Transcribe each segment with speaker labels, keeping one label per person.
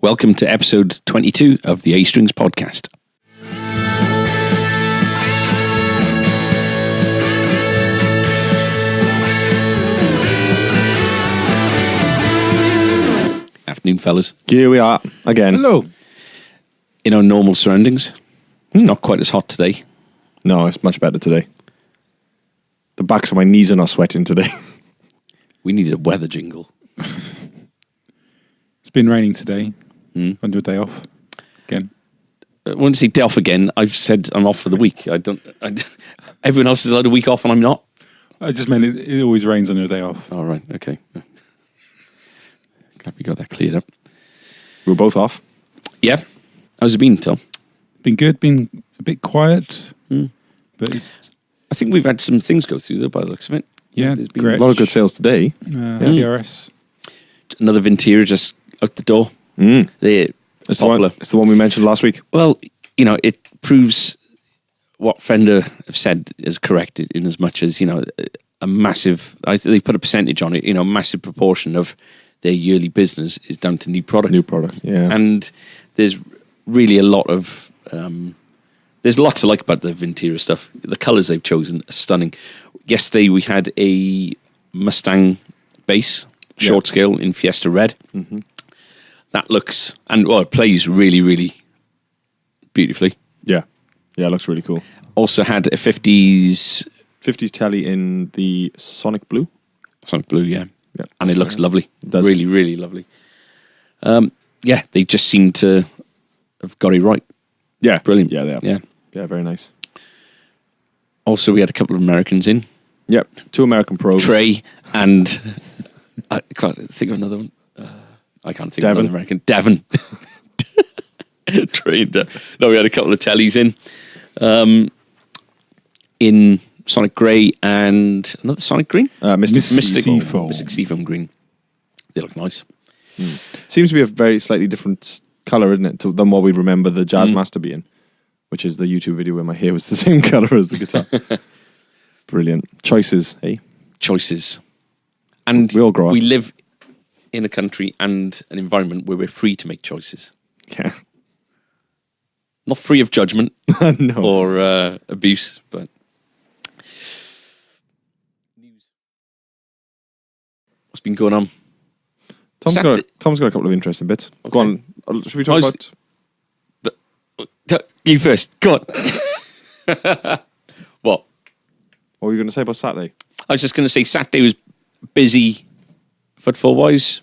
Speaker 1: Welcome to episode 22 of the A Strings podcast. Afternoon, fellas.
Speaker 2: Here we are again.
Speaker 3: Hello.
Speaker 1: In our normal surroundings. It's not quite as hot today.
Speaker 2: No, it's much better today. The backs of my knees are not sweating today.
Speaker 1: We needed a weather jingle.
Speaker 3: It's been raining today. On your day off again.
Speaker 1: I want to say day off again. I've said I'm off for the week. Everyone else is allowed a week off and I'm not.
Speaker 3: I just meant it always rains on your day off.
Speaker 1: All right, okay. Glad we got that cleared up.
Speaker 2: We're both off.
Speaker 1: Yeah. How's it been, Tom?
Speaker 3: Been good, been a bit quiet. But it's,
Speaker 1: I think we've had some things go through though by the looks of it.
Speaker 3: yeah,
Speaker 1: There's been
Speaker 3: great.
Speaker 2: A lot of good sales today.
Speaker 3: PRS.
Speaker 1: Another Ventura just out the door. They're
Speaker 2: It's
Speaker 1: popular.
Speaker 2: the one we mentioned last week.
Speaker 1: Well, you know, it proves what Fender have said is correct in as much as, you know, a massive, they put a percentage on it, you know, a massive proportion of their yearly business is down to new product.
Speaker 2: New product, yeah.
Speaker 1: And there's really a lot of, there's lots to like about the Ventura stuff. The colours they've chosen are stunning. Yesterday we had a Mustang bass, short scale in Fiesta Red. That looks, and well, it plays really, really beautifully.
Speaker 2: Yeah. Yeah, it looks really cool.
Speaker 1: Also had a 50s
Speaker 2: 50s telly in the Sonic Blue.
Speaker 1: Sonic Blue, yeah.
Speaker 2: Yeah,
Speaker 1: And it
Speaker 2: that's
Speaker 1: looks
Speaker 2: very nice.
Speaker 1: lovely.
Speaker 2: It does.
Speaker 1: Really, really lovely. Yeah, they just seem to have got it right.
Speaker 2: Yeah.
Speaker 1: Brilliant.
Speaker 2: Yeah, they have.
Speaker 1: Yeah.
Speaker 2: Yeah, very nice.
Speaker 1: Also, we had a couple of Americans in.
Speaker 2: Yep. 2 American pros.
Speaker 1: Trey and I can't think of another one. I can't think
Speaker 2: Devon.
Speaker 1: of another American. Devon. Trey and no, we had a couple of tellies in Sonic Grey and another Sonic Green.
Speaker 2: Mystic
Speaker 3: Seafoam.
Speaker 1: Mystic Seafoam Green. They look nice.
Speaker 2: Seems to be a very slightly different colour, isn't it, than what we remember the Jazz Master being, which is the YouTube video where my hair was the same colour as the guitar. Brilliant. Choices, eh?
Speaker 1: Choices. And
Speaker 2: We all grow up.
Speaker 1: we live in a country and an environment where we're free to make choices.
Speaker 2: Yeah.
Speaker 1: Not free of judgment
Speaker 2: No.
Speaker 1: or abuse, but... What's been going on?
Speaker 2: Tom's
Speaker 1: Saturday-
Speaker 2: got a couple of interesting bits. Go on. Should we talk
Speaker 1: How's-
Speaker 2: about...
Speaker 1: You first. Go on. What?
Speaker 2: What were you going to say about Saturday?
Speaker 1: I was just going to say Saturday was busy football-wise.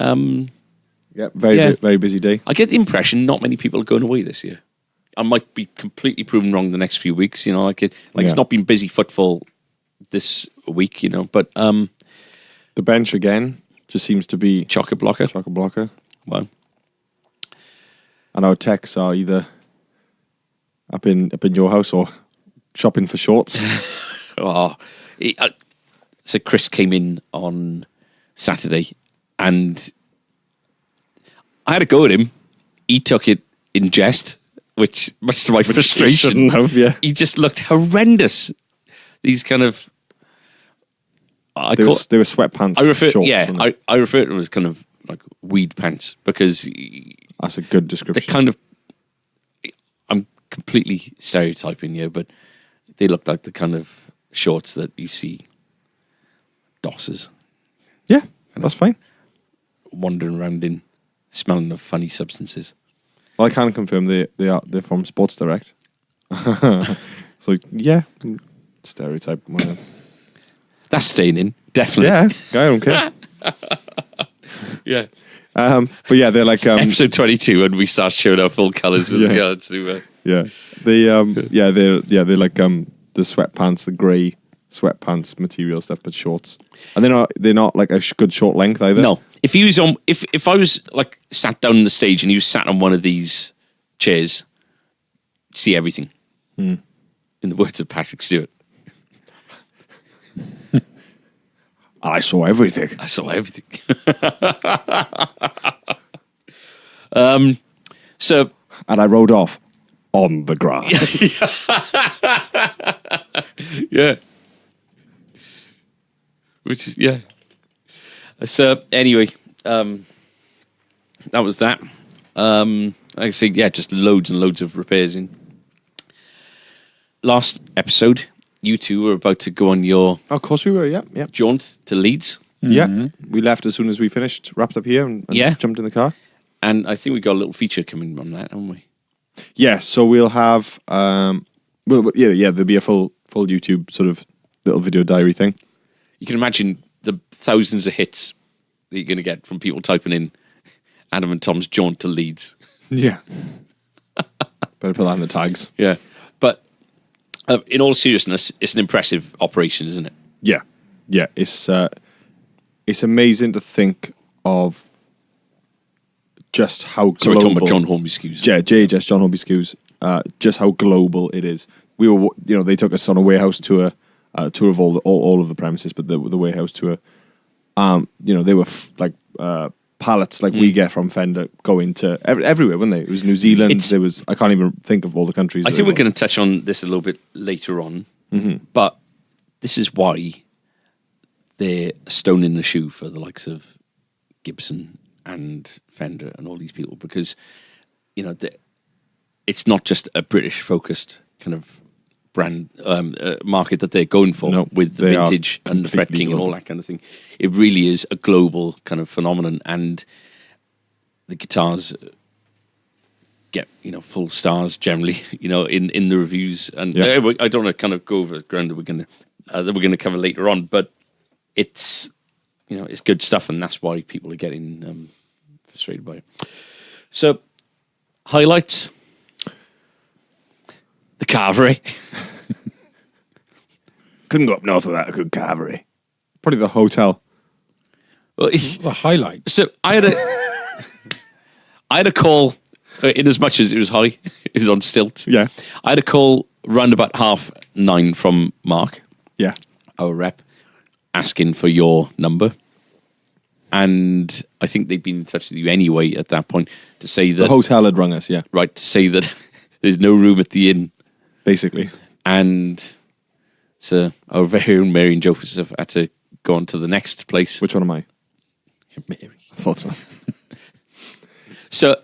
Speaker 2: Yeah, very busy day.
Speaker 1: I get the impression not many people are going away this year. I might be completely proven wrong the next few weeks. You know, it's not been busy football this week. You know, but
Speaker 2: The bench again just seems to be
Speaker 1: chock-a-blocker.
Speaker 2: chock-a-blocker.
Speaker 1: Wow.
Speaker 2: And our techs are either up in your house or shopping for shorts.
Speaker 1: So Chris came in on Saturday, and I had a go at him. He took it in jest, which, much to my frustration,
Speaker 2: shouldn't have, yeah.
Speaker 1: he just looked horrendous. These kind of,
Speaker 2: They were sweatpants. Shorts,
Speaker 1: I refer to them as kind of like weed pants because
Speaker 2: that's a good
Speaker 1: they're
Speaker 2: description.
Speaker 1: kind of. I'm completely stereotyping here, but they look like the kind of shorts that you see dossers
Speaker 2: Yeah, that's fine.
Speaker 1: wandering around in, smelling of funny substances.
Speaker 2: Well, I can confirm they're from Sports Direct. So yeah, stereotype. Well,
Speaker 1: That's staying in, definitely.
Speaker 2: yeah, I don't care.
Speaker 1: Yeah.
Speaker 2: But yeah, they're like
Speaker 1: Episode 22 when we start showing our full colours with
Speaker 2: Yeah.
Speaker 1: regard to...
Speaker 2: yeah, they're like the sweatpants, the grey sweatpants material stuff, but shorts, and they're not like a good short length either.
Speaker 1: No. If he was on... If I was like sat down on the stage and he was sat on one of these chairs, see everything. In the words of Patrick Stewart.
Speaker 2: I saw everything.
Speaker 1: I saw everything. So...
Speaker 2: And I rode off on the grass.
Speaker 1: Yeah. Which, yeah. So, anyway, that was that. Like I say, yeah, just loads and loads of repairs in. Last episode, you two were about to go on your
Speaker 2: Of course we were, yeah.
Speaker 1: jaunt to Leeds.
Speaker 2: Yeah, we left as soon as we finished, wrapped up here and
Speaker 1: Yeah.
Speaker 2: jumped in the car.
Speaker 1: And I think we got a little feature coming on that, haven't we?
Speaker 2: Yeah, so we'll have, there'll be a full YouTube sort of little video diary thing.
Speaker 1: You can imagine the thousands of hits that you're going to get from people typing in Adam and Tom's jaunt to Leeds.
Speaker 2: Yeah. Better put that in the tags.
Speaker 1: Yeah. But in all seriousness, it's an impressive operation, isn't it?
Speaker 2: Yeah. Yeah, it's amazing to think of just how global...
Speaker 1: So we're talking about John Hornby Skews.
Speaker 2: Yeah, JHS, John Hornby Skews. Just how global it is. We were, they took us on a warehouse tour, tour of all of the premises, but the warehouse tour, they were pallets like we get from Fender going to everywhere, weren't they? It was New Zealand. There was, I can't even think of all the countries.
Speaker 1: I think we're going to touch on this a little bit later on, but this is why they're a stone in the shoe for the likes of Gibson and Fender and all these people, because it's not just a British focused kind of brand market that they're going for with the vintage and the Fret King and all that kind of thing. It really is a global kind of phenomenon, and the guitars get full stars generally in the reviews. And I don't want to kind of go over the ground that we're gonna cover later on, but it's it's good stuff, and that's why people are getting frustrated by it. So highlights. The Carvery.
Speaker 2: Couldn't go up north without a good Carvery. Probably the hotel.
Speaker 1: Well,
Speaker 3: The highlight.
Speaker 1: so I had a call, in as much as it was high, it was on stilts.
Speaker 2: Yeah.
Speaker 1: I had a call round about 9:30 from Mark,
Speaker 2: Yeah.
Speaker 1: our rep, asking for your number. And I think they'd been in touch with you anyway at that point to say that...
Speaker 2: The hotel had rung us, yeah.
Speaker 1: Right, to say that there's no room at the inn.
Speaker 2: Basically.
Speaker 1: And so our very own Mary and Joseph had to go on to the next place.
Speaker 2: Which one am I?
Speaker 1: Mary.
Speaker 2: I thought so.
Speaker 1: So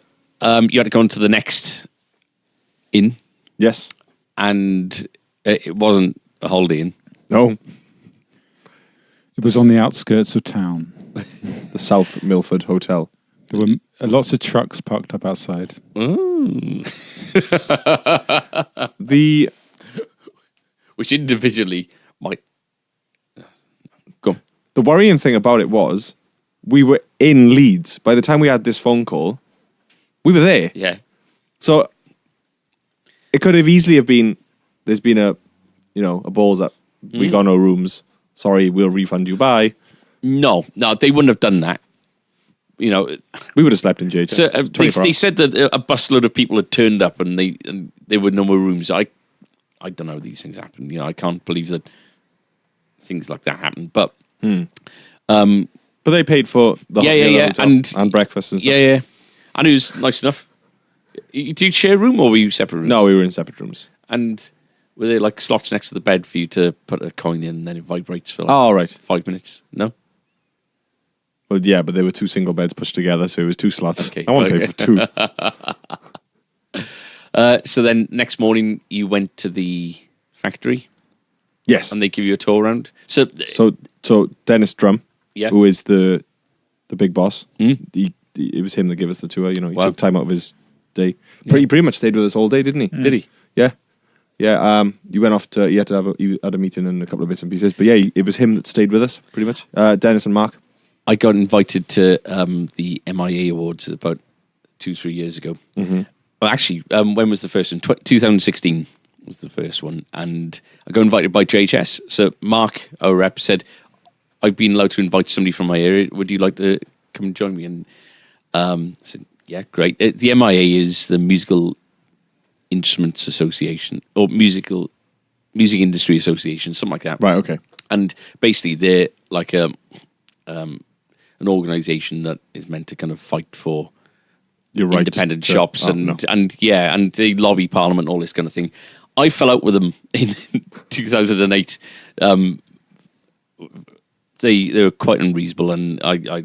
Speaker 1: you had to go on to the next inn,
Speaker 2: Yes.
Speaker 1: and it wasn't a Holiday Inn.
Speaker 2: No.
Speaker 3: It was on the outskirts of town.
Speaker 2: The South Milford Hotel.
Speaker 3: There were lots of trucks parked up outside.
Speaker 2: The
Speaker 1: Which individually might... Go on.
Speaker 2: The worrying thing about it was we were in Leeds. By the time we had this phone call, we were there.
Speaker 1: Yeah.
Speaker 2: So it could have easily have been, there's been a balls up. We got no rooms. Sorry, we'll refund you. Bye.
Speaker 1: No, they wouldn't have done that.
Speaker 2: We would have slept in JHS.
Speaker 1: So they said that a busload of people had turned up and there were no more rooms. I don't know how these things happen. I can't believe that things like that happen. But
Speaker 2: but they paid for the hotel and breakfast and stuff.
Speaker 1: Yeah. And it was nice enough. Did you share a room or were you separate rooms?
Speaker 2: No, we were in separate rooms.
Speaker 1: And were there like slots next to the bed for you to put a coin in and then it vibrates for
Speaker 2: right.
Speaker 1: 5 minutes? No?
Speaker 2: Well, yeah, but there were two single beds pushed together, so it was two slots.
Speaker 1: Okay,
Speaker 2: I want to pay for two.
Speaker 1: So then next morning you went to the factory
Speaker 2: Yes.
Speaker 1: and they give you a tour around. So
Speaker 2: Dennis Drum,
Speaker 1: Yeah.
Speaker 2: who is the big boss, it was him that gave us the tour. He
Speaker 1: Wow.
Speaker 2: took time out of his day. He pretty much stayed with us all day, didn't he?
Speaker 1: did he?
Speaker 2: Yeah. Yeah, you went off to, you had a meeting and a couple of bits and pieces. But yeah, it was him that stayed with us, pretty much. Dennis and Mark.
Speaker 1: I got invited to the MIA Awards about 2-3 years ago. Mm-hmm. Well, actually, when was the first one? 2016 was the first one. And I got invited by JHS. So Mark, our rep, said, I've been allowed to invite somebody from my area. Would you like to come and join me? And I said, yeah, great. The MIA is the Musical Instruments Association, or Music Industry Association, something like that.
Speaker 2: Right, okay.
Speaker 1: And basically, they're like an organisation that is meant to kind of fight for independent shops and they lobby Parliament, all this kind of thing. I fell out with them in 2008 they were quite unreasonable, and I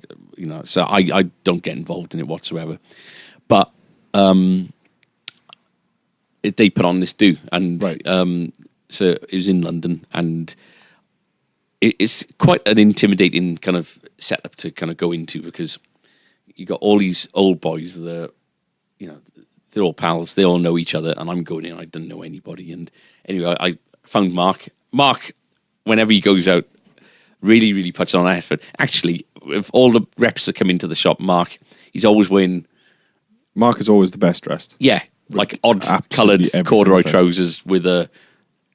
Speaker 1: so I don't get involved in it whatsoever. But they put on this do, and so it was in London, and it's quite an intimidating kind of setup to kind of go into, because you got all these old boys that are, they're all pals, they all know each other, and I'm going in, I don't know anybody. And anyway, I found Mark. Mark, whenever he goes out, really, really puts on an effort. Actually, with all the reps that come into the shop, Mark, he's always wearing...
Speaker 2: Mark is always the best dressed.
Speaker 1: Yeah, like odd coloured corduroy trousers with a...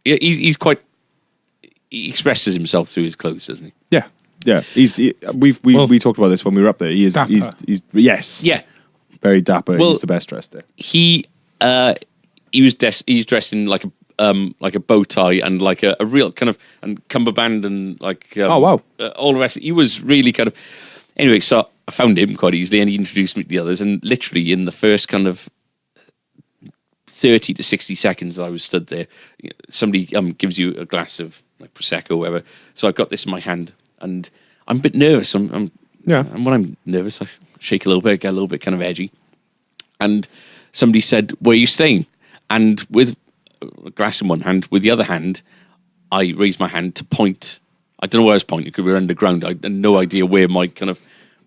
Speaker 1: He's quite... He expresses himself through his clothes, doesn't he?
Speaker 2: Yeah, yeah. We talked about this when we were up there. He's yes.
Speaker 1: Yeah.
Speaker 2: Very dapper. Well, he's the best dressed there.
Speaker 1: He's dressed in like a bow tie and like a real kind of and cummerbund and like
Speaker 2: oh wow,
Speaker 1: all the rest. He was really kind of anyway. So I found him quite easily, and he introduced me to the others. And literally in the first kind of 30 to 60 seconds I was stood there, somebody gives you a glass of like Prosecco or whatever. So I've got this in my hand, and I'm a bit nervous. And when I'm nervous, I shake a little bit, get a little bit kind of edgy. And somebody said, "Where are you staying?" And with a glass in one hand, with the other hand, I raised my hand to point. I don't know where I was pointing, because we were underground. I had no idea where my kind of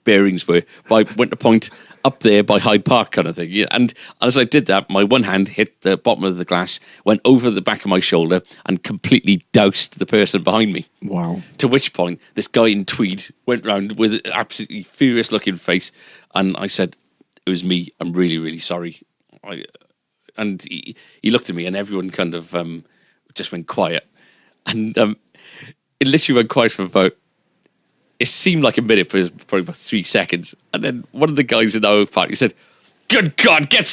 Speaker 1: bearings were. But I went to point up there by Hyde Park kind of thing. Yeah. And as I did that, my one hand hit the bottom of the glass, went over the back of my shoulder, and completely doused the person behind me.
Speaker 2: Wow.
Speaker 1: To which point, this guy in tweed went round with an absolutely furious looking face. And I said, "It was me. I'm really, really sorry." And he looked at me, and everyone kind of just went quiet. And it literally went quiet for about... It seemed like a minute, but it was probably about 3 seconds. And then one of the guys in our party said, "Good God, get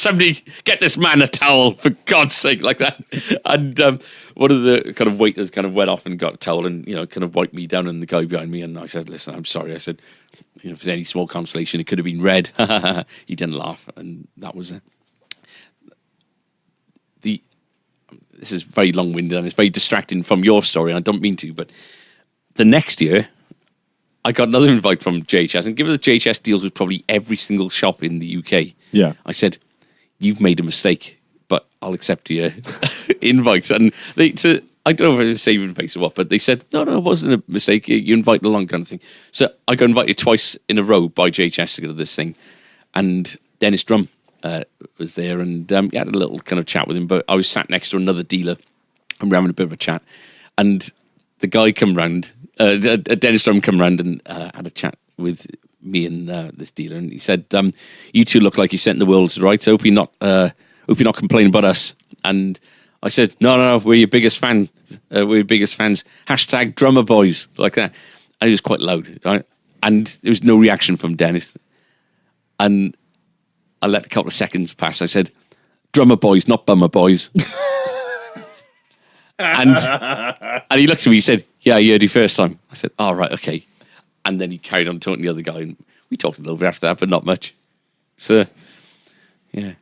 Speaker 1: this man a towel, for God's sake," like that. And one of the kind of waiters kind of went off and got a towel and, kind of wiped me down and the guy behind me. And I said, "Listen, I'm sorry." I said, "If there's any small consolation, it could have been red." He didn't laugh, and that was it. This is very long-winded and it's very distracting from your story, and I don't mean to, but the next year, I got another invite from JHS, and given that JHS deals with probably every single shop in the UK, I said, "You've made a mistake, but I'll accept your invite." And I don't know if it was saving face or what, but they said, no, it wasn't a mistake. You invited along kind of thing. So I got invited twice in a row by JHS to go to this thing, and Dennis Drum was there, and he had a little kind of chat with him, but I was sat next to another dealer, and we're having a bit of a chat, and the guy come round, Dennis Drum come round and had a chat with me and this dealer, and he said, "You two look like you're setting the world right. Hope you're not complaining about us." And I said, No, we're your biggest fan. We're your biggest fans. Hashtag drummer boys," like that. And it was quite loud, right? And there was no reaction from Dennis. And I let a couple of seconds pass. I said, "Drummer boys, not bummer boys." and he looked at me, he said, "Yeah, you heard it first time." I said, "Oh, right, okay." And then he carried on talking to the other guy, and we talked a little bit after that, but not much. So, yeah.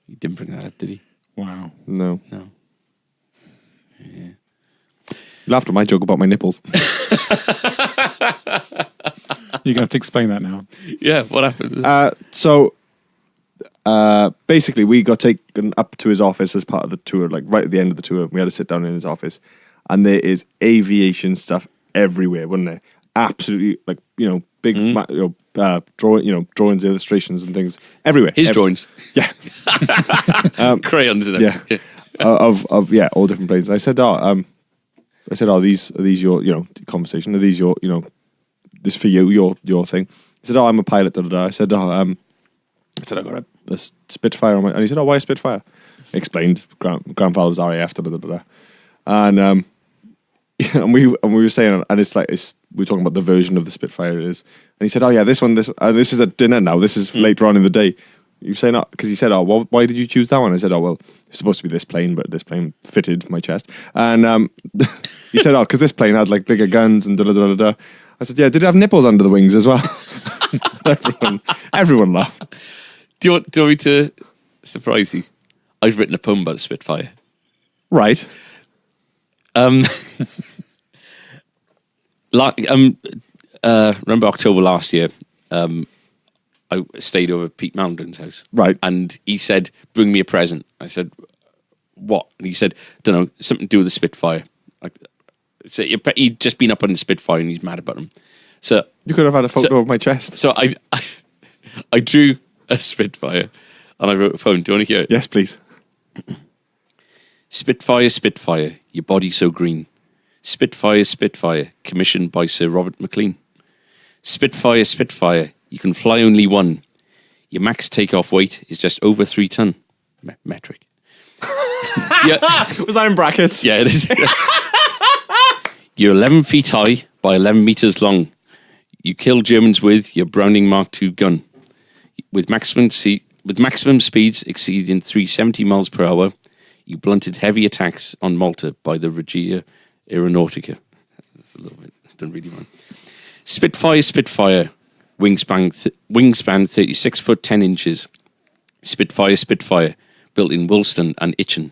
Speaker 1: He didn't bring that up, did he?
Speaker 3: Wow.
Speaker 2: No.
Speaker 1: Yeah.
Speaker 2: You laughed at my joke about my nipples.
Speaker 3: You're going to have to explain that now.
Speaker 1: Yeah, what happened?
Speaker 2: So, basically, we got taken up to his office as part of the tour, like right at the end of the tour. We had to sit down in his office, and there is aviation stuff everywhere, wasn't there? Absolutely, like, big, drawings, illustrations, and things everywhere.
Speaker 1: His drawings,
Speaker 2: yeah,
Speaker 1: crayons, isn't it?
Speaker 2: Yeah, of all different planes. I said, "Are these your conversation? Are these your this for you, your thing?" He said, "Oh, I'm a pilot." I said, "I got a Spitfire on my," and he said, "Oh, why a Spitfire?" I explained, grandfather was RAF, and and we were saying, and we were talking about the version of the Spitfire it is, and he said, "Oh yeah, this is at dinner now. This is later on in the day." You saying that because he said, "Oh, well, why did you choose that one?" I said, "Oh, well, it's supposed to be this plane, but this plane fitted my chest." And he said, "Oh, because this plane had like bigger guns and da da da da." I said, "Yeah, did it have nipples under the wings as well?" everyone laughed.
Speaker 1: Do you want me to surprise you? I've written a poem about a Spitfire.
Speaker 2: Right.
Speaker 1: Remember October last year? I stayed over at Pete Mountain's house,
Speaker 2: Right.
Speaker 1: And he said, "Bring me a present." I said, "What?" And he said, "Don't know, something to do with the Spitfire." So he'd just been up on the Spitfire and he's mad about him. So
Speaker 2: You could have had a photo of my chest.
Speaker 1: So I drew a Spitfire and I wrote a poem. Do you want to hear it?
Speaker 2: Yes, please.
Speaker 1: Spitfire, Spitfire, your body so green. Spitfire, Spitfire, commissioned by Sir Robert McLean. Spitfire, Spitfire, you can fly only one. Your max takeoff weight is just over 3 ton. Metric. Yeah.
Speaker 2: Was that in brackets?
Speaker 1: Yeah, it is. You're 11 feet high by 11 meters long. You kill Germans with your Browning Mark II gun. With maximum speeds exceeding 370 miles per hour, you blunted heavy attacks on Malta by the Regia Aeronautica. That's a little bit, don't really mind. Spitfire, Spitfire, wingspan 36 foot 10 inches. Spitfire, Spitfire, built in Wilston and Itchen.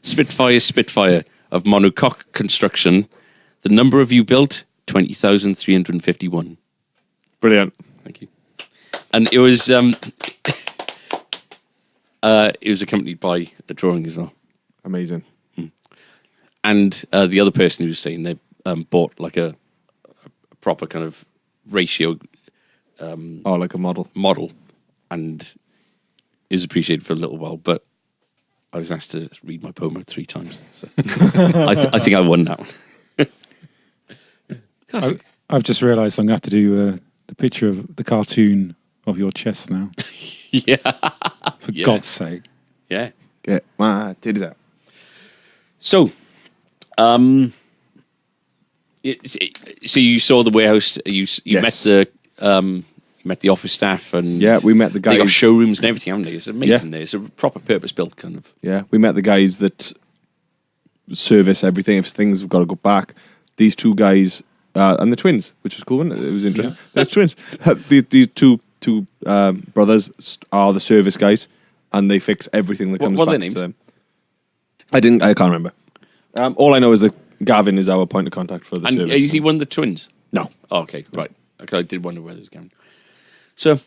Speaker 1: Spitfire, Spitfire, of monocoque construction. The number of you built, 20,351.
Speaker 2: Brilliant.
Speaker 1: Thank you. And it was accompanied by a drawing as well.
Speaker 2: Amazing.
Speaker 1: And the other person who was saying they bought like a proper kind of ratio
Speaker 2: Like a
Speaker 1: model, and it was appreciated for a little while, but I was asked to read my poem out 3 times. So I think I won that one.
Speaker 3: I've just realised I'm going to have to do the picture of the cartoon of your chest now.
Speaker 1: Yeah.
Speaker 3: For God's sake.
Speaker 1: Yeah.
Speaker 2: Get my titties out.
Speaker 1: So, so you saw the warehouse. You
Speaker 2: Yes.
Speaker 1: met the office staff, and
Speaker 2: Yeah, we met the
Speaker 1: They got
Speaker 2: guys.
Speaker 1: showrooms and everything, haven't they? It's amazing.
Speaker 2: Yeah.
Speaker 1: There, it's a proper purpose-built kind of.
Speaker 2: Yeah, we met the guys that service everything. If things have got to go back, these 2 guys and the twins, which was cool, wasn't it? It was interesting.
Speaker 1: Yeah.
Speaker 2: They're twins. These two brothers are the service guys, and they fix everything that comes
Speaker 1: What are
Speaker 2: back
Speaker 1: their names?
Speaker 2: to them. I can't remember. All I know is that Gavin is our point of contact for the
Speaker 1: And
Speaker 2: service.
Speaker 1: is he one of the twins?
Speaker 2: No.
Speaker 1: Oh, okay, right. Okay, I did wonder whether it was Gavin. So,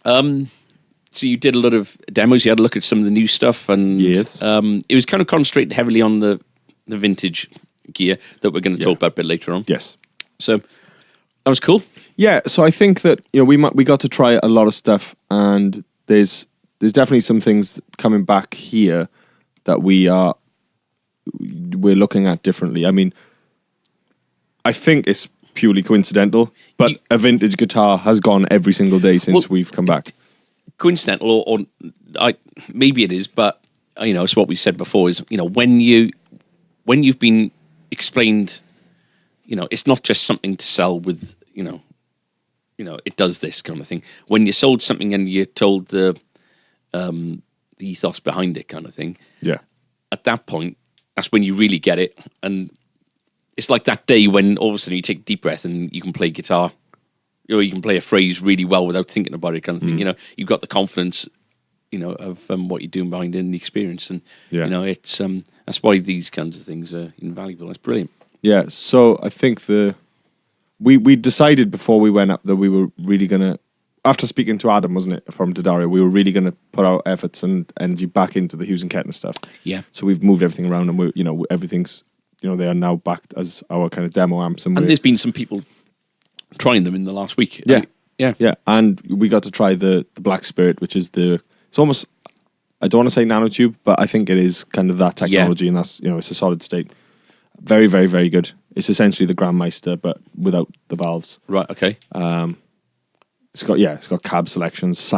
Speaker 1: so you did a lot of demos. You had a look at some of the new stuff, and
Speaker 2: Yes.
Speaker 1: it was kind of concentrated heavily on the vintage gear that we're going to talk about a bit later on.
Speaker 2: Yes.
Speaker 1: So that was cool.
Speaker 2: Yeah, so I think that we got to try a lot of stuff, and there's definitely some things coming back here that we're looking at differently. I mean, I think it's purely coincidental, but a vintage guitar has gone every single day since we've come back.
Speaker 1: Coincidental, or maybe it is, but it's what we said before. Is when you've been explained, it's not just something to sell with it does this kind of thing. When you sold something and you're told the ethos behind it, kind of thing.
Speaker 2: Yeah.
Speaker 1: At that point, that's when you really get it, and it's like that day when all of a sudden you take a deep breath and you can play guitar, you can play a phrase really well without thinking about it, kind of thing. You've got the confidence, of what you're doing behind it and the experience, and it's that's why these kinds of things are invaluable. That's brilliant.
Speaker 2: Yeah, so I think we decided before we went up that we were really gonna, after speaking to Adam, wasn't it, from Daddario, we were really gonna put our efforts and energy back into the Hughes and Kettner stuff.
Speaker 1: Yeah.
Speaker 2: So we've moved everything around, and everything's they are now backed as our kind of demo amps,
Speaker 1: And there's been some people trying them in the last week.
Speaker 2: Yeah.
Speaker 1: Yeah.
Speaker 2: And we got to try the Black Spirit, which is it's almost, I don't want to say nanotube, but I think it is kind of that technology, and that's it's a solid state. Very, very, very good. It's essentially the Grandmeister, but without the valves.
Speaker 1: Right. Okay.
Speaker 2: It's got cab selections,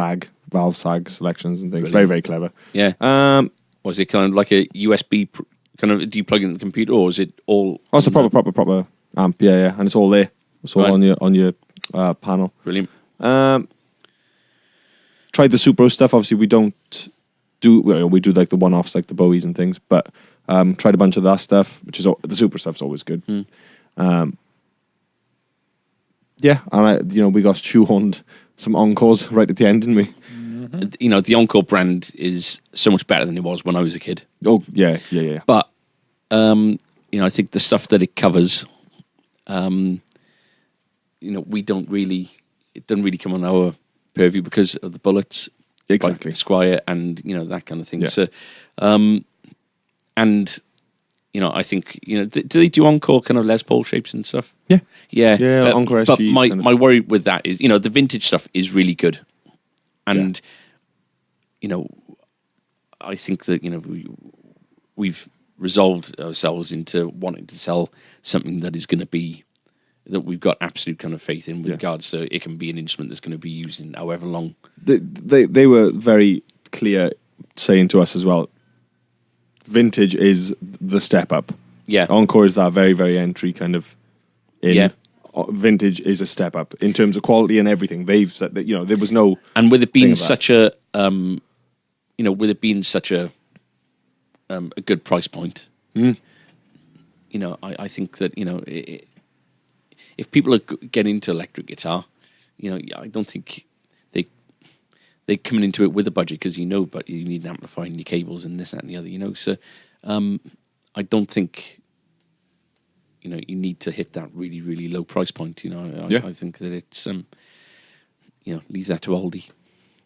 Speaker 2: valve sag selections and things.
Speaker 1: Brilliant.
Speaker 2: Very, very clever.
Speaker 1: Yeah. Was it kind of like a USB kind of? Do you plug it into the computer, or is it all?
Speaker 2: Oh, it's a proper amp. Yeah, and it's all there. It's all on your panel.
Speaker 1: Brilliant.
Speaker 2: Tried the Supro stuff. Obviously, we don't do. We do like the one-offs, like the Bowies and things. But tried a bunch of that stuff, which is the Super stuff's always good. Yeah, and we got shoehorned some Encores right at the end, didn't we?
Speaker 1: The Encore brand is so much better than it was when I was a kid.
Speaker 2: Oh yeah.
Speaker 1: But I think the stuff that it covers, we don't really, it doesn't really come on our purview because of the bullets.
Speaker 2: Exactly.
Speaker 1: By Squire and, that kind of thing.
Speaker 2: Yeah.
Speaker 1: So, and, I think, do they do encore kind of Les Paul shapes and stuff?
Speaker 2: Yeah.
Speaker 1: Yeah.
Speaker 2: Yeah, Encore
Speaker 1: But
Speaker 2: SGs
Speaker 1: my,
Speaker 2: kind of-
Speaker 1: my worry with that is, the vintage stuff is really good. And, I think that, we've resolved ourselves into wanting to sell something that is going to be, that we've got absolute kind of faith in with regards to it can be an instrument that's going to be used in however long.
Speaker 2: They were very clear saying to us as well, vintage is the step up.
Speaker 1: Yeah.
Speaker 2: Encore is that very, very entry kind of in.
Speaker 1: Yeah.
Speaker 2: Vintage is a step up in terms of quality and everything. They've said that, there was no...
Speaker 1: And with it being
Speaker 2: of that.
Speaker 1: such a, with it being such a good price point, I think that, if people are getting into electric guitar, I don't think they coming into it with a budget because but you need an amplifier and your cables and this, that, and the other, So I don't think you need to hit that really, really low price point. I think that it's leave that to Aldi.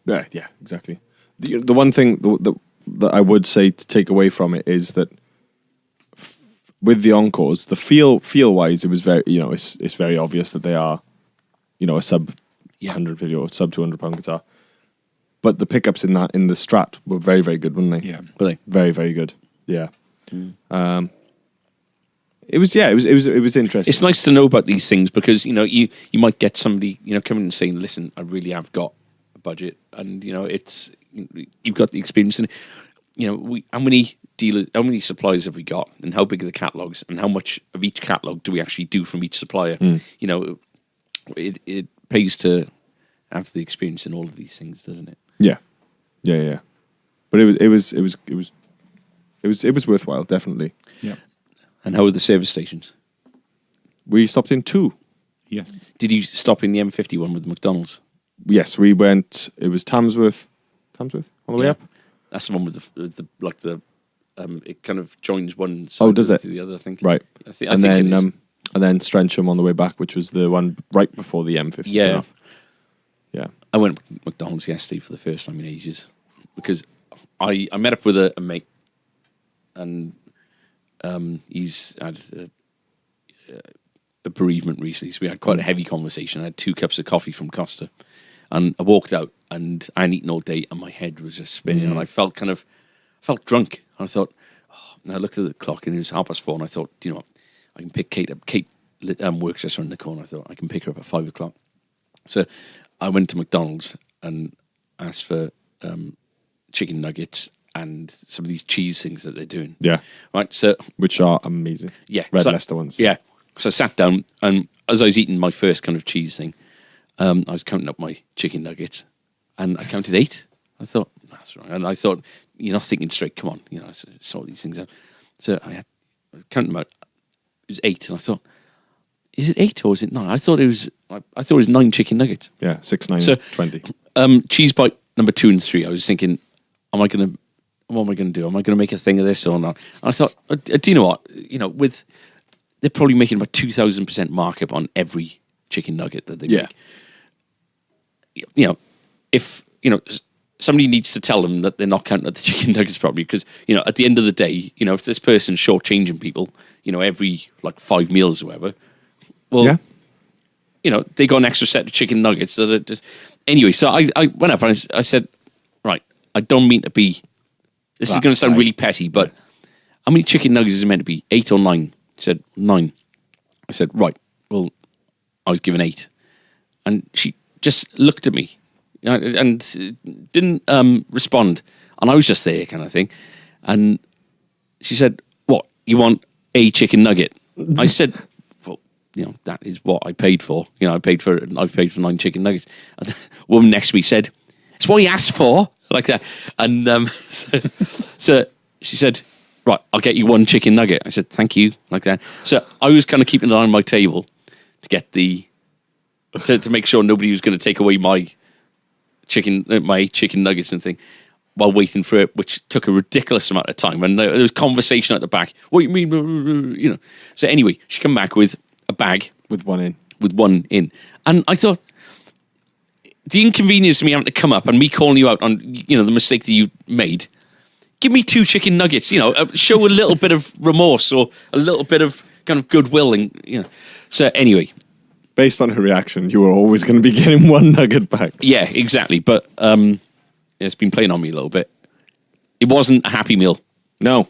Speaker 2: Yeah, exactly. The one thing that I would say to take away from it is that with the Encores, the feel wise, it was very, it's very obvious that they are, a sub 150 or sub 200 pound guitar. But the pickups in the Strat were very, very good, weren't they?
Speaker 3: Yeah.
Speaker 1: Were they?
Speaker 2: Very, very good. Yeah. It was interesting.
Speaker 1: It's nice to know about these things because you might get somebody coming and saying, "Listen, I really have got a budget," and it's you've got the experience, and how many dealers, how many suppliers have we got, and how big are the catalogs, and how much of each catalog do we actually do from each supplier? It pays to have the experience in all of these things, doesn't it?
Speaker 2: Yeah. But it was worthwhile, definitely.
Speaker 3: Yeah.
Speaker 1: And how are the service stations?
Speaker 2: We stopped in 2.
Speaker 3: Yes.
Speaker 1: Did you stop in the M50 one with the McDonald's?
Speaker 2: Yes, we went. It was Tamsworth on the way up.
Speaker 1: That's the one with the it kind of joins one side
Speaker 2: Oh, does it?
Speaker 1: to the other, I think.
Speaker 2: Right.
Speaker 1: I think it is.
Speaker 2: And then Strensham on the way back, which was the one right before the M50.
Speaker 1: Yeah.
Speaker 2: Off. Yeah.
Speaker 1: I went to McDonald's yesterday for the first time in ages because I met up with a mate and he's had a bereavement recently, so we had quite a heavy conversation. I had 2 cups of coffee from Costa and I walked out and I hadn't eaten all day and my head was just spinning and I felt drunk. And I thought, and I looked at the clock and it was 4:30 and I thought, do you know what, I can pick Kate up. Kate works just around the corner. I thought I can pick her up at 5:00. So I went to McDonald's and asked for chicken nuggets and some of these cheese things that they're doing.
Speaker 2: Yeah.
Speaker 1: Right. So
Speaker 2: which are amazing.
Speaker 1: Yeah.
Speaker 2: Red
Speaker 1: so,
Speaker 2: Leicester ones.
Speaker 1: Yeah. So I sat down and as I was eating my first kind of cheese thing, I was counting up my chicken nuggets and I counted 8. I thought, that's right. And I thought, you're not thinking straight, come on, I saw these things out. So I counted them out. It was 8 and I thought, is it 8 or is it 9? I thought it was 9 chicken nuggets.
Speaker 2: Yeah, 6, 9,
Speaker 1: so,
Speaker 2: 20.
Speaker 1: Cheese bite number 2 and 3. I was thinking, what am I going to do? Am I going to make a thing of this or not? And I thought, do you know what? They're probably making about 2,000% markup on every chicken nugget that they make. If somebody needs to tell them that they're not counting up the chicken nuggets properly, because at the end of the day, if this person's shortchanging people, every 5 meals or whatever, well, they got an extra set of chicken nuggets. So that anyway, so I went up and I said, right, I don't mean to be. This is going to sound really petty, but how many chicken nuggets is it meant to be? 8 or 9? She said 9. I said, right. Well, I was given 8, and she just looked at me and didn't respond. And I was just there, kind of thing. And she said, "What, you want a chicken nugget?" I said, "Well, that is what I paid for. I've paid for 9 chicken nuggets." And the woman next to me said, "It's what you asked for," like that. And so she said, "Right, I'll get you 1 chicken nugget." I said, "Thank you," like that. So I was kind of keeping an eye on my table to get to make sure nobody was going to take away my chicken nuggets and thing while waiting for it, which took a ridiculous amount of time. And there was conversation at the back. What do you mean? So anyway, she came back with a bag
Speaker 2: with 1 in.
Speaker 1: with one in. And I thought, the inconvenience of me having to come up and me calling you out on, the mistake that you made, give me 2 chicken nuggets, show a little bit of remorse or a little bit of kind of goodwill. And, So anyway.
Speaker 2: Based on her reaction, you were always going to be getting 1 nugget back.
Speaker 1: Yeah, exactly. But it's been playing on me a little bit. It wasn't a happy meal.
Speaker 2: No.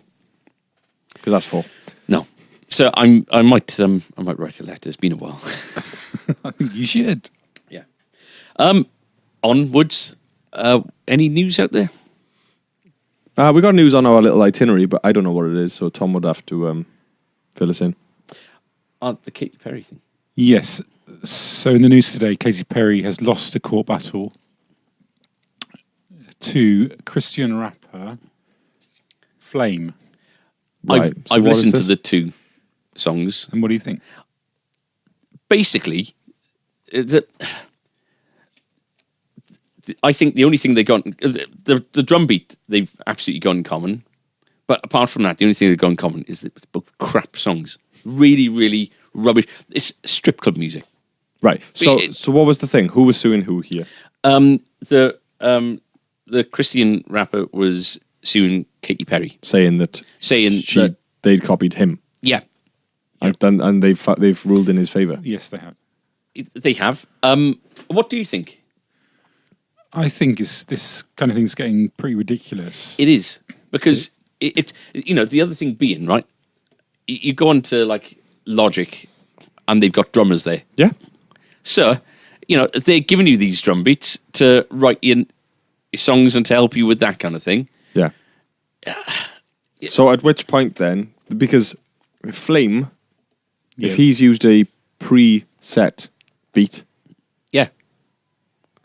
Speaker 2: Because that's full.
Speaker 1: No. So I might write a letter. It's been a while.
Speaker 3: I think you should.
Speaker 1: Yeah. Onwards. Any news out there?
Speaker 2: We got news on our little itinerary, but I don't know what it is, so Tom would have to fill us in.
Speaker 1: The Katy Perry thing.
Speaker 3: Yes. So in the news today, Katy Perry has lost a court battle to Christian rapper Flame.
Speaker 2: Right. So
Speaker 1: I've
Speaker 2: what is
Speaker 1: listened to
Speaker 2: this?
Speaker 1: the 2 songs.
Speaker 3: And what do you think?
Speaker 1: Basically, I think the only thing they got the drum beat they've absolutely got in common. But apart from that, the only thing they've got in common is that it's both crap songs. Really, really rubbish. It's strip club music.
Speaker 2: Right. So what was the thing? Who was suing who here?
Speaker 1: The Christian rapper was suing Katy Perry,
Speaker 2: Saying that they'd copied him.
Speaker 1: Yeah.
Speaker 2: And they've ruled in his favour.
Speaker 3: Yes, they have.
Speaker 1: They have. What do you think?
Speaker 3: I think this kind of thing's getting pretty ridiculous.
Speaker 1: It is. Because the other thing being, right, you go on to like Logic and they've got drummers there.
Speaker 2: Yeah.
Speaker 1: So, they're giving you these drum beats to write in songs and to help you with that kind of thing.
Speaker 2: Yeah. So at which point then, because Flame, if he's used a preset beat,
Speaker 1: yeah,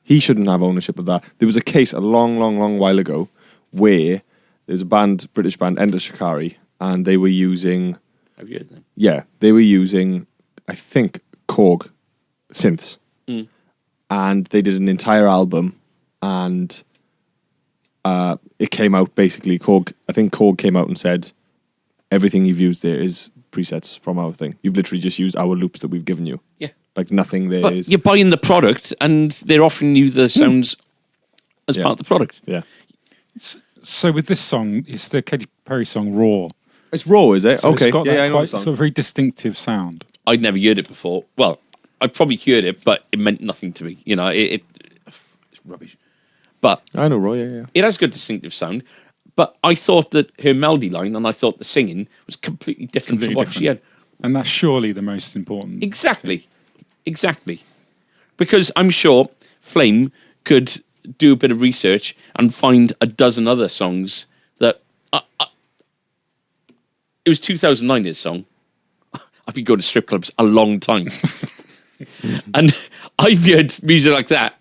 Speaker 2: he shouldn't have ownership of that. There was a case a long, long, long while ago where there's a British band, Enter Shikari, and they were using...
Speaker 1: Have you heard them?
Speaker 2: Yeah, they were using, I think, Korg synths.
Speaker 1: Mm.
Speaker 2: And they did an entire album, and it came out basically, I think Korg came out and said, everything you've used there is presets from our thing. You've literally just used our loops that we've given you.
Speaker 1: Yeah.
Speaker 2: Like nothing there
Speaker 1: but
Speaker 2: is...
Speaker 1: You're buying the product and they're offering you the sounds as part of the product.
Speaker 2: Yeah.
Speaker 3: So with this song, it's the Katy Perry song Raw.
Speaker 2: It's raw, is it?
Speaker 3: So
Speaker 2: Okay.
Speaker 3: It's got that
Speaker 2: I know
Speaker 3: quite
Speaker 2: the song.
Speaker 3: sort of very distinctive sound.
Speaker 1: I'd never heard it before. Well, I probably heard it, but it meant nothing to me. It's rubbish. But
Speaker 2: I know, Roy, yeah.
Speaker 1: it has good distinctive sound. But I thought that her melody line and I thought the singing was completely different to what she had.
Speaker 3: And that's surely the most important.
Speaker 1: Exactly. Because I'm sure Flame could do a bit of research and find a dozen other songs that... it was 2009, his song. I've been going to strip clubs a long time. And I've heard music like that.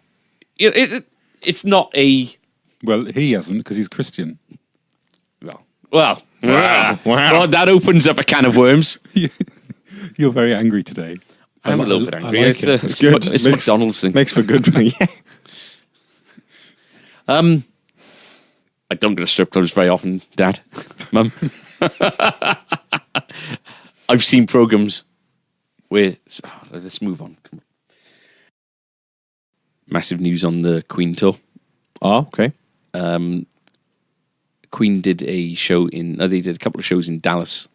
Speaker 1: It's not a...
Speaker 3: Well, he hasn't because he's Christian.
Speaker 1: Wow. Well, that opens up a can of worms.
Speaker 3: You're very angry today.
Speaker 1: I'm a little bit angry.
Speaker 3: I like it.
Speaker 1: It's
Speaker 2: good.
Speaker 1: It's McDonald's thing.
Speaker 2: Makes for good... yeah.
Speaker 1: I don't go to strip clubs very often, Dad, Mum. I've seen programs where... let's move on. Come on. Massive news on the Queen tour.
Speaker 2: Oh, okay.
Speaker 1: Queen did a show they did a couple of shows in Dallas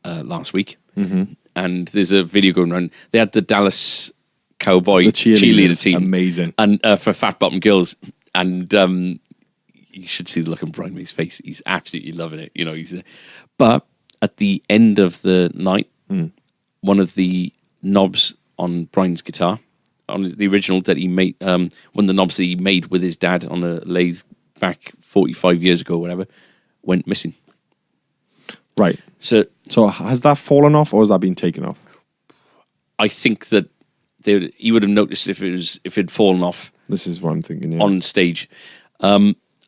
Speaker 1: last week. Mm-hmm. And there's a video going around. They had the Dallas Cowboy cheerleader team.
Speaker 2: Amazing.
Speaker 1: And for Fat Bottom Girls. And you should see the look on Brian May's face. He's absolutely loving it. But at the end of the night, one of the knobs on Brian's guitar, on the original that he made, one of the knobs that he made with his dad on a lathe back 45 years ago, whatever, went missing.
Speaker 2: Right. So has that fallen off or has that been taken off?
Speaker 1: I think that he would have noticed if it had fallen off.
Speaker 2: This is what I'm thinking, yeah.
Speaker 1: On stage.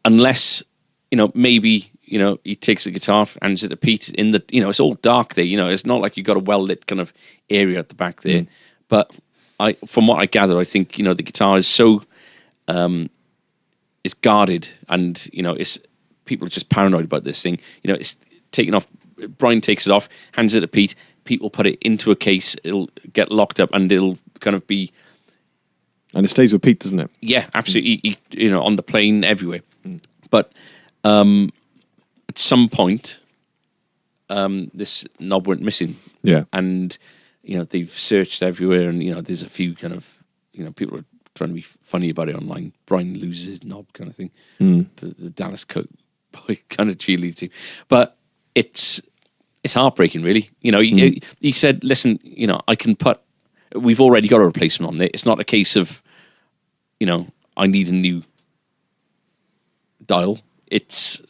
Speaker 1: Unless, maybe, he takes the guitar, hands it to Pete in the, it's all dark there, it's not like you've got a well-lit kind of area at the back there. But from what I gather, I think, the guitar is so, it's guarded and, it's, people are just paranoid about this thing. It's taken off, Brian takes it off, hands it to Pete, people put it into a case, it'll get locked up, and it'll kind of be.
Speaker 2: And it stays with Pete, doesn't it?
Speaker 1: Yeah, absolutely. On the plane, everywhere. But at some point, this knob went missing.
Speaker 2: Yeah.
Speaker 1: And, they've searched everywhere, and, there's a few kind of, people are trying to be funny about it online. Brian loses his knob kind of thing. The Dallas Cowboy kind of cheerleader team. But it's heartbreaking, really. He said, listen, I can we've already got a replacement on there. It's not a case of, I need a new dial. It's,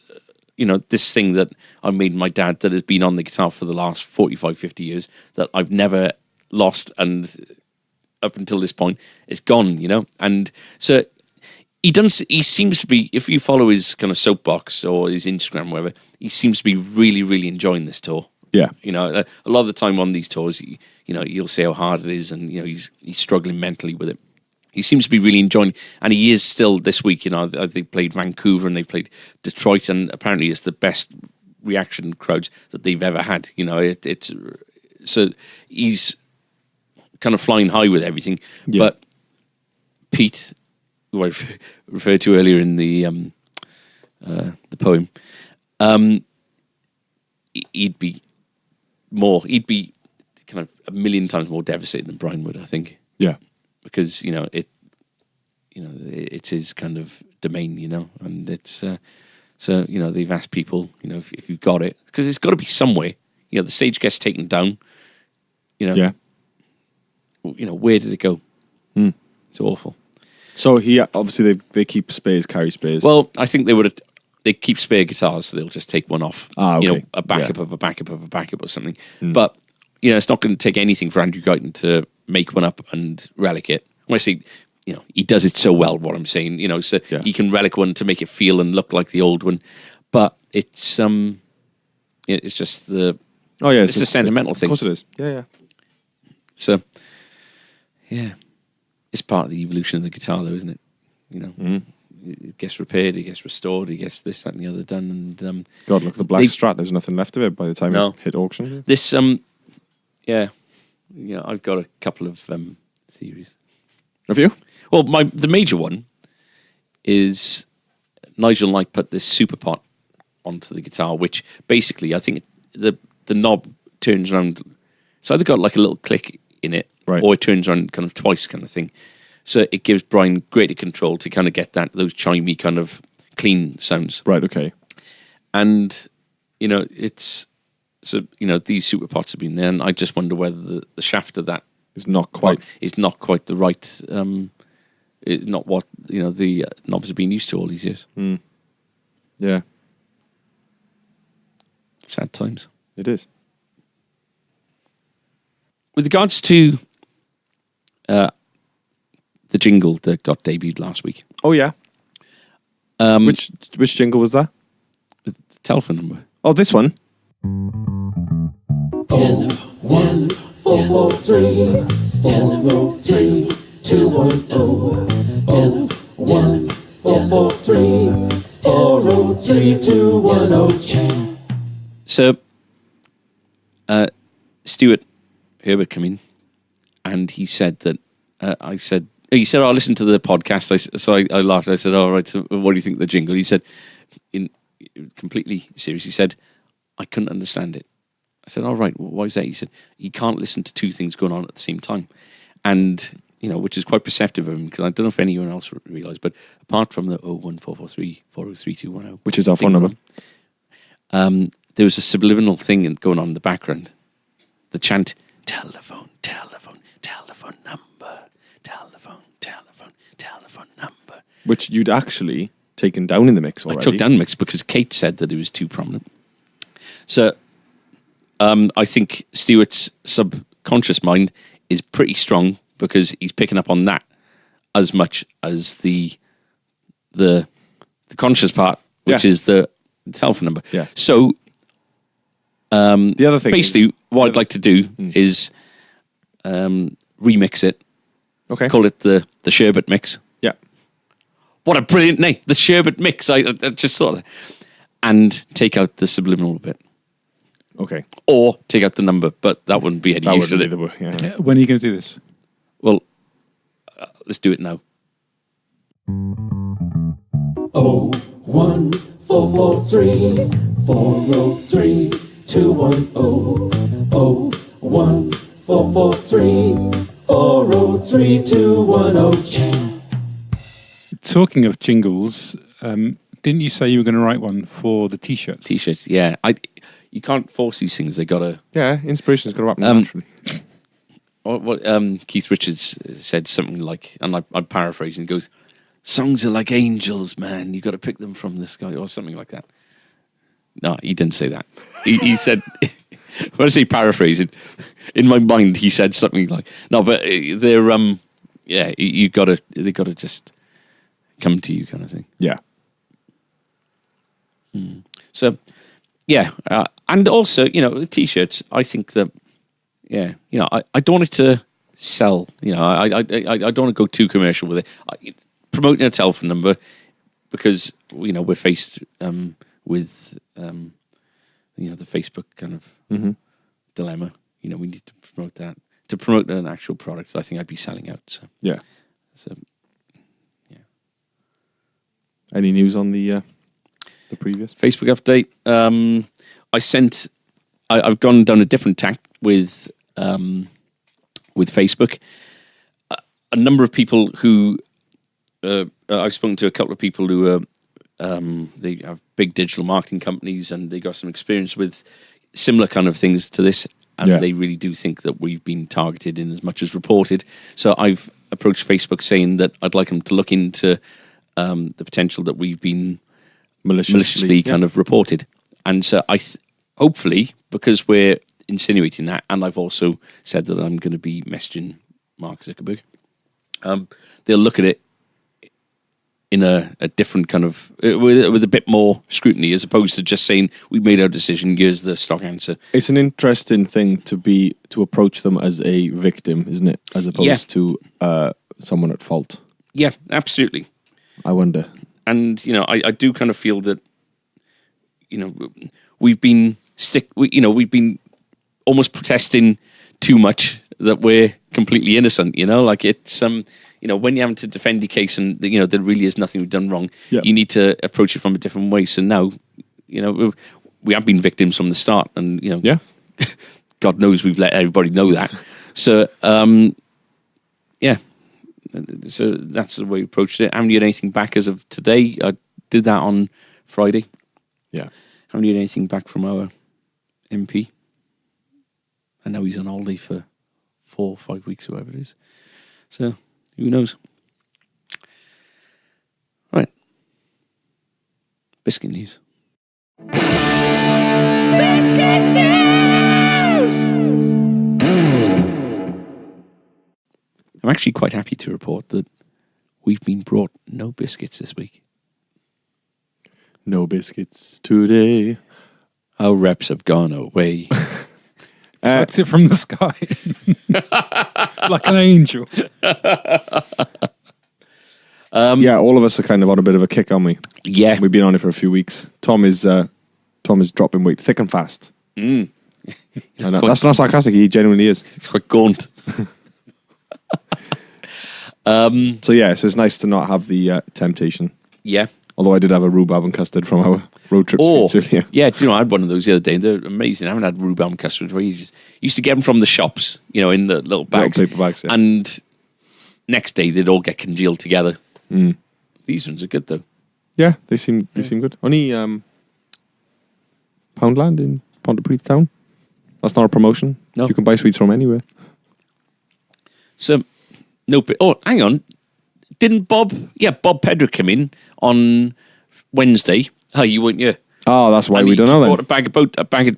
Speaker 1: this thing that I made my dad that has been on the guitar for the last 45, 50 years that I've never lost, and up until this point, it's gone, And so he seems to be, if you follow his kind of soapbox or his Instagram, whatever, he seems to be really, really enjoying this tour.
Speaker 2: Yeah.
Speaker 1: A lot of the time on these tours, you'll say how hard it is, and, he's struggling mentally with it. He seems to be really enjoying, and he is still this week. They played Vancouver and they played Detroit, and apparently it's the best reaction crowds that they've ever had. It's so he's kind of flying high with everything.
Speaker 2: Yeah.
Speaker 1: But Pete, who I referred to earlier in the poem, he'd be kind of a million times more devastated than Brian would, I think.
Speaker 2: Yeah.
Speaker 1: Because it's his kind of domain, and it's so they've asked people, if you've got it, because it's got to be somewhere. The stage gets taken down.
Speaker 2: Yeah.
Speaker 1: Where did it go? It's awful.
Speaker 2: So he obviously they keep spares, carry spares.
Speaker 1: Well, I think they keep spare guitars, so they'll just take one off.
Speaker 2: Okay.
Speaker 1: A backup of a backup of a backup or something. But it's not going to take anything for Andrew Guyton to make one up and relic it. When I say, he does it so well, what I'm saying, so he can relic one to make it feel and look like the old one. But it's it's just it's a sentimental thing.
Speaker 2: Of course it is. Yeah.
Speaker 1: So, yeah, it's part of the evolution of the guitar, though, isn't it? It gets repaired, it gets restored, it gets this, that, and the other done. And
Speaker 2: God, look at the black Strat. There's nothing left of it by the time it hit auction.
Speaker 1: This, I've got a couple of theories.
Speaker 2: Have you?
Speaker 1: Well, the major one is Nigel Knight put this super pot onto the guitar, which basically I think the knob turns around. It's either got like a little click in it,
Speaker 2: right,
Speaker 1: or it turns around kind of twice, kind of thing. So it gives Brian greater control to kind of get those chimey kind of clean sounds.
Speaker 2: Right. Okay.
Speaker 1: And it's so these super pots have been there, and I just wonder whether the shaft of that
Speaker 2: is not quite
Speaker 1: the right. Not what the knobs have been used to all these years.
Speaker 2: Yeah.
Speaker 1: Sad times.
Speaker 2: It is.
Speaker 1: With regards to the jingle that got debuted last week.
Speaker 2: Oh yeah. Which jingle was that?
Speaker 1: The telephone number.
Speaker 2: Oh, this one.
Speaker 4: 10 1 4 4 3 10 4 3 2 1 0 10 1 4 4 3 4 0 3 2 1 0.
Speaker 1: So, Stuart Herbert came in, and he said that he said, "I'll listen to the podcast." I laughed. I said, "All right. So, what do you think of the jingle?" He said, completely serious. He said, "I couldn't understand it." I said, "All right. Why is that?" He said, "You can't listen to two things going on at the same time," and which is quite perceptive of him, because I don't know if anyone else realised, but apart from the 01443 403 210,
Speaker 2: which is our phone number,
Speaker 1: there was a subliminal thing going on in the background. The chant, telephone, telephone, telephone number, telephone, telephone, telephone number.
Speaker 2: Which you'd actually taken down in the mix already.
Speaker 1: I took down the mix because Kate said that it was too prominent. So I think Stuart's subconscious mind is pretty strong, because he's picking up on that as much as the conscious part, which is the telephone number.
Speaker 2: Yeah.
Speaker 1: So
Speaker 2: the other thing,
Speaker 1: basically, what I'd like to do is remix it.
Speaker 2: Okay.
Speaker 1: Call it the Sherbet Mix.
Speaker 2: Yeah.
Speaker 1: What a brilliant name, the Sherbet Mix. I just thought of it. And take out the subliminal bit.
Speaker 2: Okay.
Speaker 1: or take out the number, but that wouldn't be any
Speaker 2: That
Speaker 1: use
Speaker 2: would
Speaker 1: of
Speaker 2: be
Speaker 1: it.
Speaker 2: the way. Yeah.
Speaker 3: When are you going to do this?
Speaker 1: Well, let's do it now.
Speaker 4: 01443 403 210. 01443 403 210.
Speaker 3: Talking of jingles, didn't you say you were going to write one for the T-shirts?
Speaker 1: T-shirts, yeah. You can't force these things. They gotta.
Speaker 2: Yeah, inspiration's going to happen naturally.
Speaker 1: What Keith Richards said something like, and I'm paraphrasing. Goes, "Songs are like angels, man. You got to pick them from the sky," or something like that. No, he didn't say that. He said, when I say paraphrasing, in my mind he said something like, "No, but they're yeah, they gotta just come to you," kind of thing.
Speaker 2: Yeah.
Speaker 1: So, yeah, and also, the T-shirts. I think that, yeah, I don't want it to sell. I don't want to go too commercial with it. Promoting a telephone number, because we're faced with the Facebook kind of dilemma. We need to promote that. To promote an actual product, I think I'd be selling out. So
Speaker 2: Yeah.
Speaker 1: yeah.
Speaker 2: Any news on the previous
Speaker 1: Facebook update. I've gone down a different tack with Facebook. A number of people who I've spoken to a couple of people who they have big digital marketing companies, and they got some experience with similar kind of things to this, and they really do think that we've been targeted in as much as reported. So I've approached Facebook saying that I'd like them to look into the potential that we've been maliciously kind of reported. And so hopefully, because we're insinuating that, and I've also said that I'm going to be messaging Mark Zuckerberg, they'll look at it in a different kind of, with a bit more scrutiny, as opposed to just saying, we made our decision, here's the stock answer.
Speaker 2: It's an interesting thing to approach them as a victim, isn't it? As opposed to someone at fault.
Speaker 1: Yeah, absolutely.
Speaker 2: I wonder.
Speaker 1: And, I do kind of feel that, we've been we've been almost protesting too much that we're completely innocent, like it's, when you're having to defend your case and, there really is nothing we've done wrong, you need to approach it from a different way. So now, we have been victims from the start, and, God knows we've let everybody know that. So, yeah. So that's the way we approached it. Haven't had anything back as of today. I did that on Friday.
Speaker 2: Yeah.
Speaker 1: Haven't had anything back from our MP. I know he's on holiday for 4 or 5 weeks, whatever it is. So, who knows? Right. Biscuit news.
Speaker 4: Biscuit news!
Speaker 1: I'm actually quite happy to report that we've been brought no biscuits this week.
Speaker 2: No biscuits today.
Speaker 1: Our reps have gone away.
Speaker 3: That's it from the sky. Like an angel.
Speaker 2: Yeah, all of us are kind of on a bit of a kick, aren't we?
Speaker 1: Yeah.
Speaker 2: We've been on it for a few weeks. Tom is dropping weight thick and fast. And that's not sarcastic. He genuinely is.
Speaker 1: It's quite gaunt.
Speaker 2: So it's nice to not have the temptation.
Speaker 1: Yeah.
Speaker 2: Although I did have a rhubarb and custard from our road trip.
Speaker 1: Yeah, I had one of those the other day. They're amazing. I haven't had rhubarb and custard for ages. Used to get them from the shops, in the little bags.
Speaker 2: Little paper bags, yeah.
Speaker 1: And next day they'd all get congealed together. These ones are good though.
Speaker 2: Yeah, they seem good. Only Poundland in Pontypridd town. That's not a promotion.
Speaker 1: No.
Speaker 2: You can buy sweets from anywhere.
Speaker 1: So, hang on. Didn't Bob Pedrick come in on Wednesday? Oh, you weren't here.
Speaker 2: Oh, that's why
Speaker 1: And
Speaker 2: we don't know
Speaker 1: bought
Speaker 2: then.
Speaker 1: a bag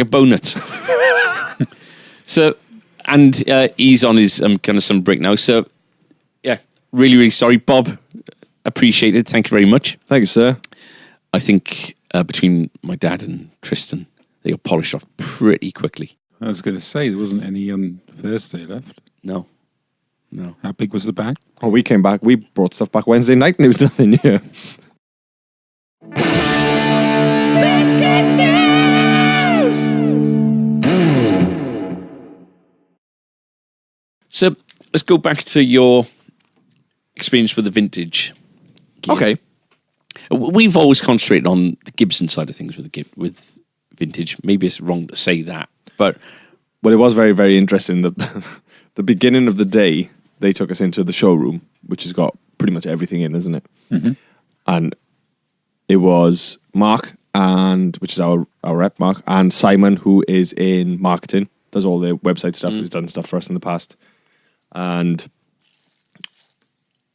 Speaker 1: of bownuts. So, and he's on his kind of some break now. So, yeah, really, really sorry, Bob. Appreciate it. Thank you very much.
Speaker 2: Thank you, sir.
Speaker 1: I think between my dad and Tristan, they got polished off pretty quickly.
Speaker 3: I was going to say, there wasn't any on Thursday left.
Speaker 1: No.
Speaker 3: How big was the bag?
Speaker 2: Oh, we came back. We brought stuff back Wednesday night and there was nothing new.
Speaker 4: Biscuit news!
Speaker 1: let's go back to your experience with the vintage gear.
Speaker 2: Okay.
Speaker 1: We've always concentrated on the Gibson side of things with vintage. Maybe it's wrong to say that, but
Speaker 2: Well, it was very, very interesting that the beginning of the day, they took us into the showroom, which has got pretty much everything in, isn't it? Mm-hmm. And it was Mark, which is our rep, Mark, and Simon, who is in marketing, does all the website stuff. He's done stuff for us in the past. And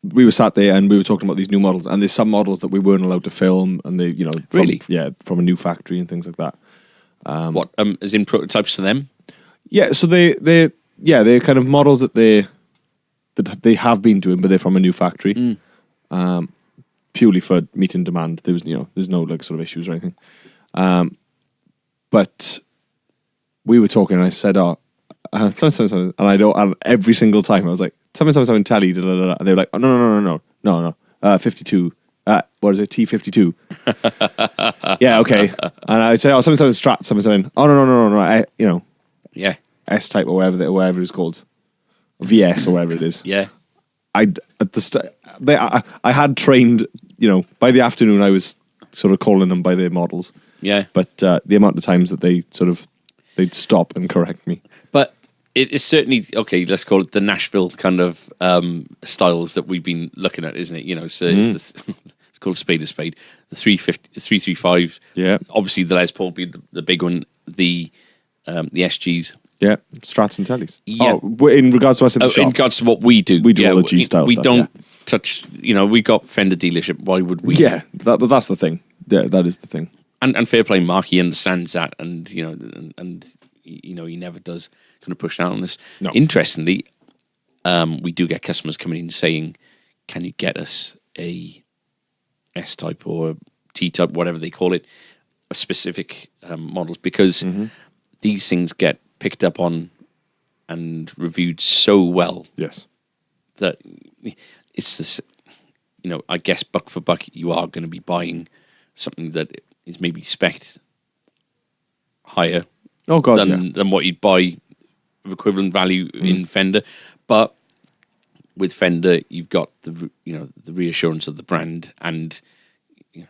Speaker 2: we were sat there and we were talking about these new models, and there's some models that we weren't allowed to film, and they,
Speaker 1: Really?
Speaker 2: from a new factory and things like that.
Speaker 1: what as in prototypes to them?
Speaker 2: Yeah, so they're kind of models that they have been doing, but they're from a new factory, purely for meeting demand. There's no like sort of issues or anything. But we were talking, and I said, something, and I don't. And every single time I was like, something, telly, da, da, da, da. And they were like, oh, no, 52. What is it? T52. Yeah, okay. And I'd say, something, Strat, something. Oh, no.
Speaker 1: Yeah,
Speaker 2: S type or whatever it's called, VS or whatever it is.
Speaker 1: yeah.
Speaker 2: I had trained. By the afternoon, I was sort of calling them by their models.
Speaker 1: Yeah.
Speaker 2: But the amount of times that they'd stop and correct me.
Speaker 1: But it is certainly, okay, let's call it the Nashville kind of styles that we've been looking at, isn't it? So it's called a spade. The 335.
Speaker 2: Yeah.
Speaker 1: Obviously, the Les Paul being the big one. The SGs.
Speaker 2: Yeah, Strats and Tellys.
Speaker 1: Yeah.
Speaker 2: Oh, in regards to us in the shop.
Speaker 1: In regards to what we do.
Speaker 2: We do all the G-style
Speaker 1: We
Speaker 2: stuff,
Speaker 1: don't
Speaker 2: yeah.
Speaker 1: touch, we've got Fender dealership. Why would we?
Speaker 2: Yeah, that's the thing. Yeah, that is the thing.
Speaker 1: And fair play, Mark, he understands that, and he never does kind of push down on this.
Speaker 2: No.
Speaker 1: Interestingly, we do get customers coming in saying, "Can you get us a S type or a T type, whatever they call it, a specific models?" Because these things get picked up on and reviewed so well
Speaker 2: Yes.
Speaker 1: that it's this. I guess buck for buck, you are going to be buying something that is maybe spec'd higher
Speaker 2: Oh God,
Speaker 1: than what you'd buy of equivalent value in Fender. But with Fender, you've got the reassurance of the brand, and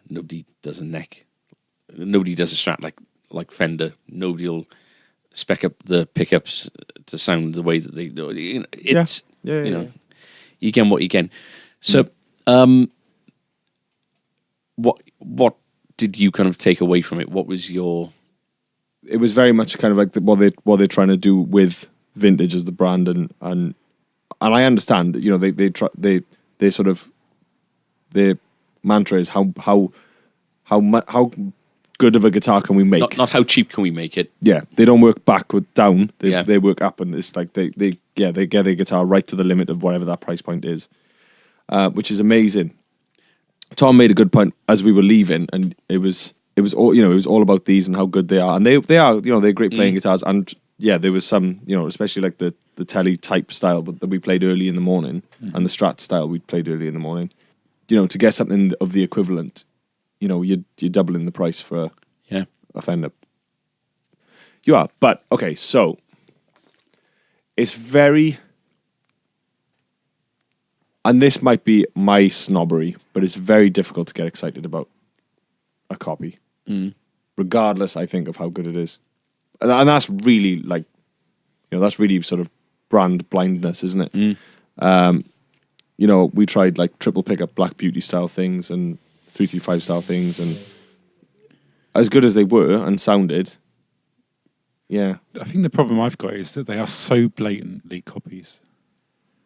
Speaker 1: nobody does a Strat like Fender. Nobody will spec up the pickups to sound the way that they do. It's you get what you get. So, what did you kind of take away from it? What was your?
Speaker 2: It was very much kind of like what they're trying to do with vintage as the brand, and I understand. They sort of their mantra is how good of a guitar can we make?
Speaker 1: Not how cheap can we make it?
Speaker 2: Yeah, they don't work backward down. They
Speaker 1: Yeah.
Speaker 2: they work up, and it's like they get their guitar right to the limit of whatever that price point is, which is amazing. Tom made a good point as we were leaving, and it was all about these and how good they are, and they are they're great playing guitars, and there was some especially like the Telly type style that we played early in the morning, and the Strat style we played early in the morning. To get something of the equivalent, you're doubling the price for a Fender. You are, but okay, so it's very, and this might be my snobbery, but it's very difficult to get excited about a copy, regardless, I think, of how good it is, and that's really like, that's really sort of brand blindness, isn't it? We tried like triple pickup Black Beauty style things and 335 style things, and as good as they were and sounded, I
Speaker 3: think the problem I've got is that they are so blatantly copies.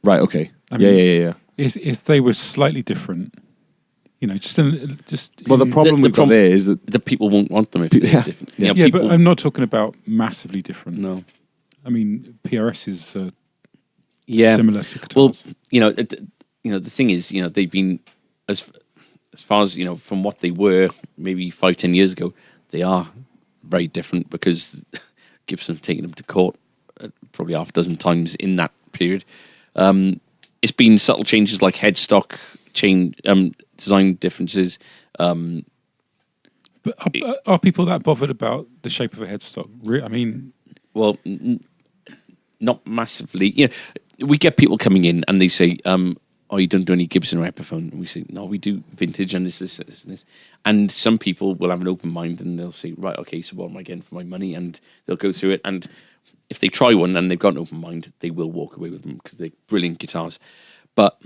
Speaker 2: Right. Okay.
Speaker 3: I mean,
Speaker 2: Yeah.
Speaker 3: If they were slightly different, just
Speaker 2: Well, the problem we've got there is that
Speaker 1: the people won't want them if they're different.
Speaker 3: yeah, but I'm not talking about massively different.
Speaker 1: No.
Speaker 3: I mean, PRS is
Speaker 1: Well,
Speaker 3: similar to guitars.
Speaker 1: the thing is, they've been as far as from what they were maybe 5-10 years ago, they are very different because Gibson have taken them to court probably half a dozen times in that period. It's been subtle changes like headstock design differences.
Speaker 3: But are people that bothered about the shape of a headstock? I mean,
Speaker 1: Well, not massively. we get people coming in and they say, "Oh, you don't do any Gibson or Epiphone?" And we say, "No, we do vintage and this, and this." And some people will have an open mind and they'll say, "Right, okay, so what am I getting for my money?" And they'll go through it. And if they try one and they've got an open mind, they will walk away with them because they're brilliant guitars. But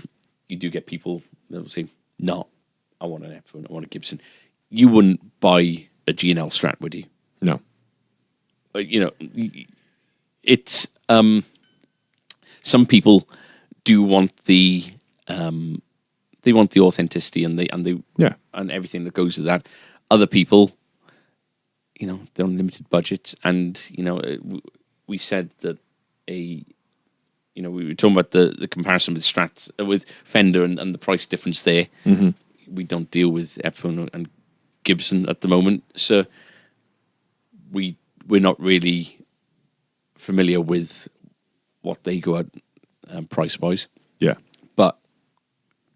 Speaker 1: you do get people that will say, "No, I want an Epiphone, I want a Gibson." You wouldn't buy a G&L Strat, would you?
Speaker 2: No.
Speaker 1: You know, it's some people do want the they want the authenticity and and everything that goes with that. Other people, you know, they're on limited budgets, and you know, we said that we were talking about the comparison with Strat with Fender and the price difference there.
Speaker 2: Mm-hmm.
Speaker 1: We don't deal with Epiphone and Gibson at the moment, so we're not really familiar with what they go at price wise.
Speaker 2: Yeah.
Speaker 1: But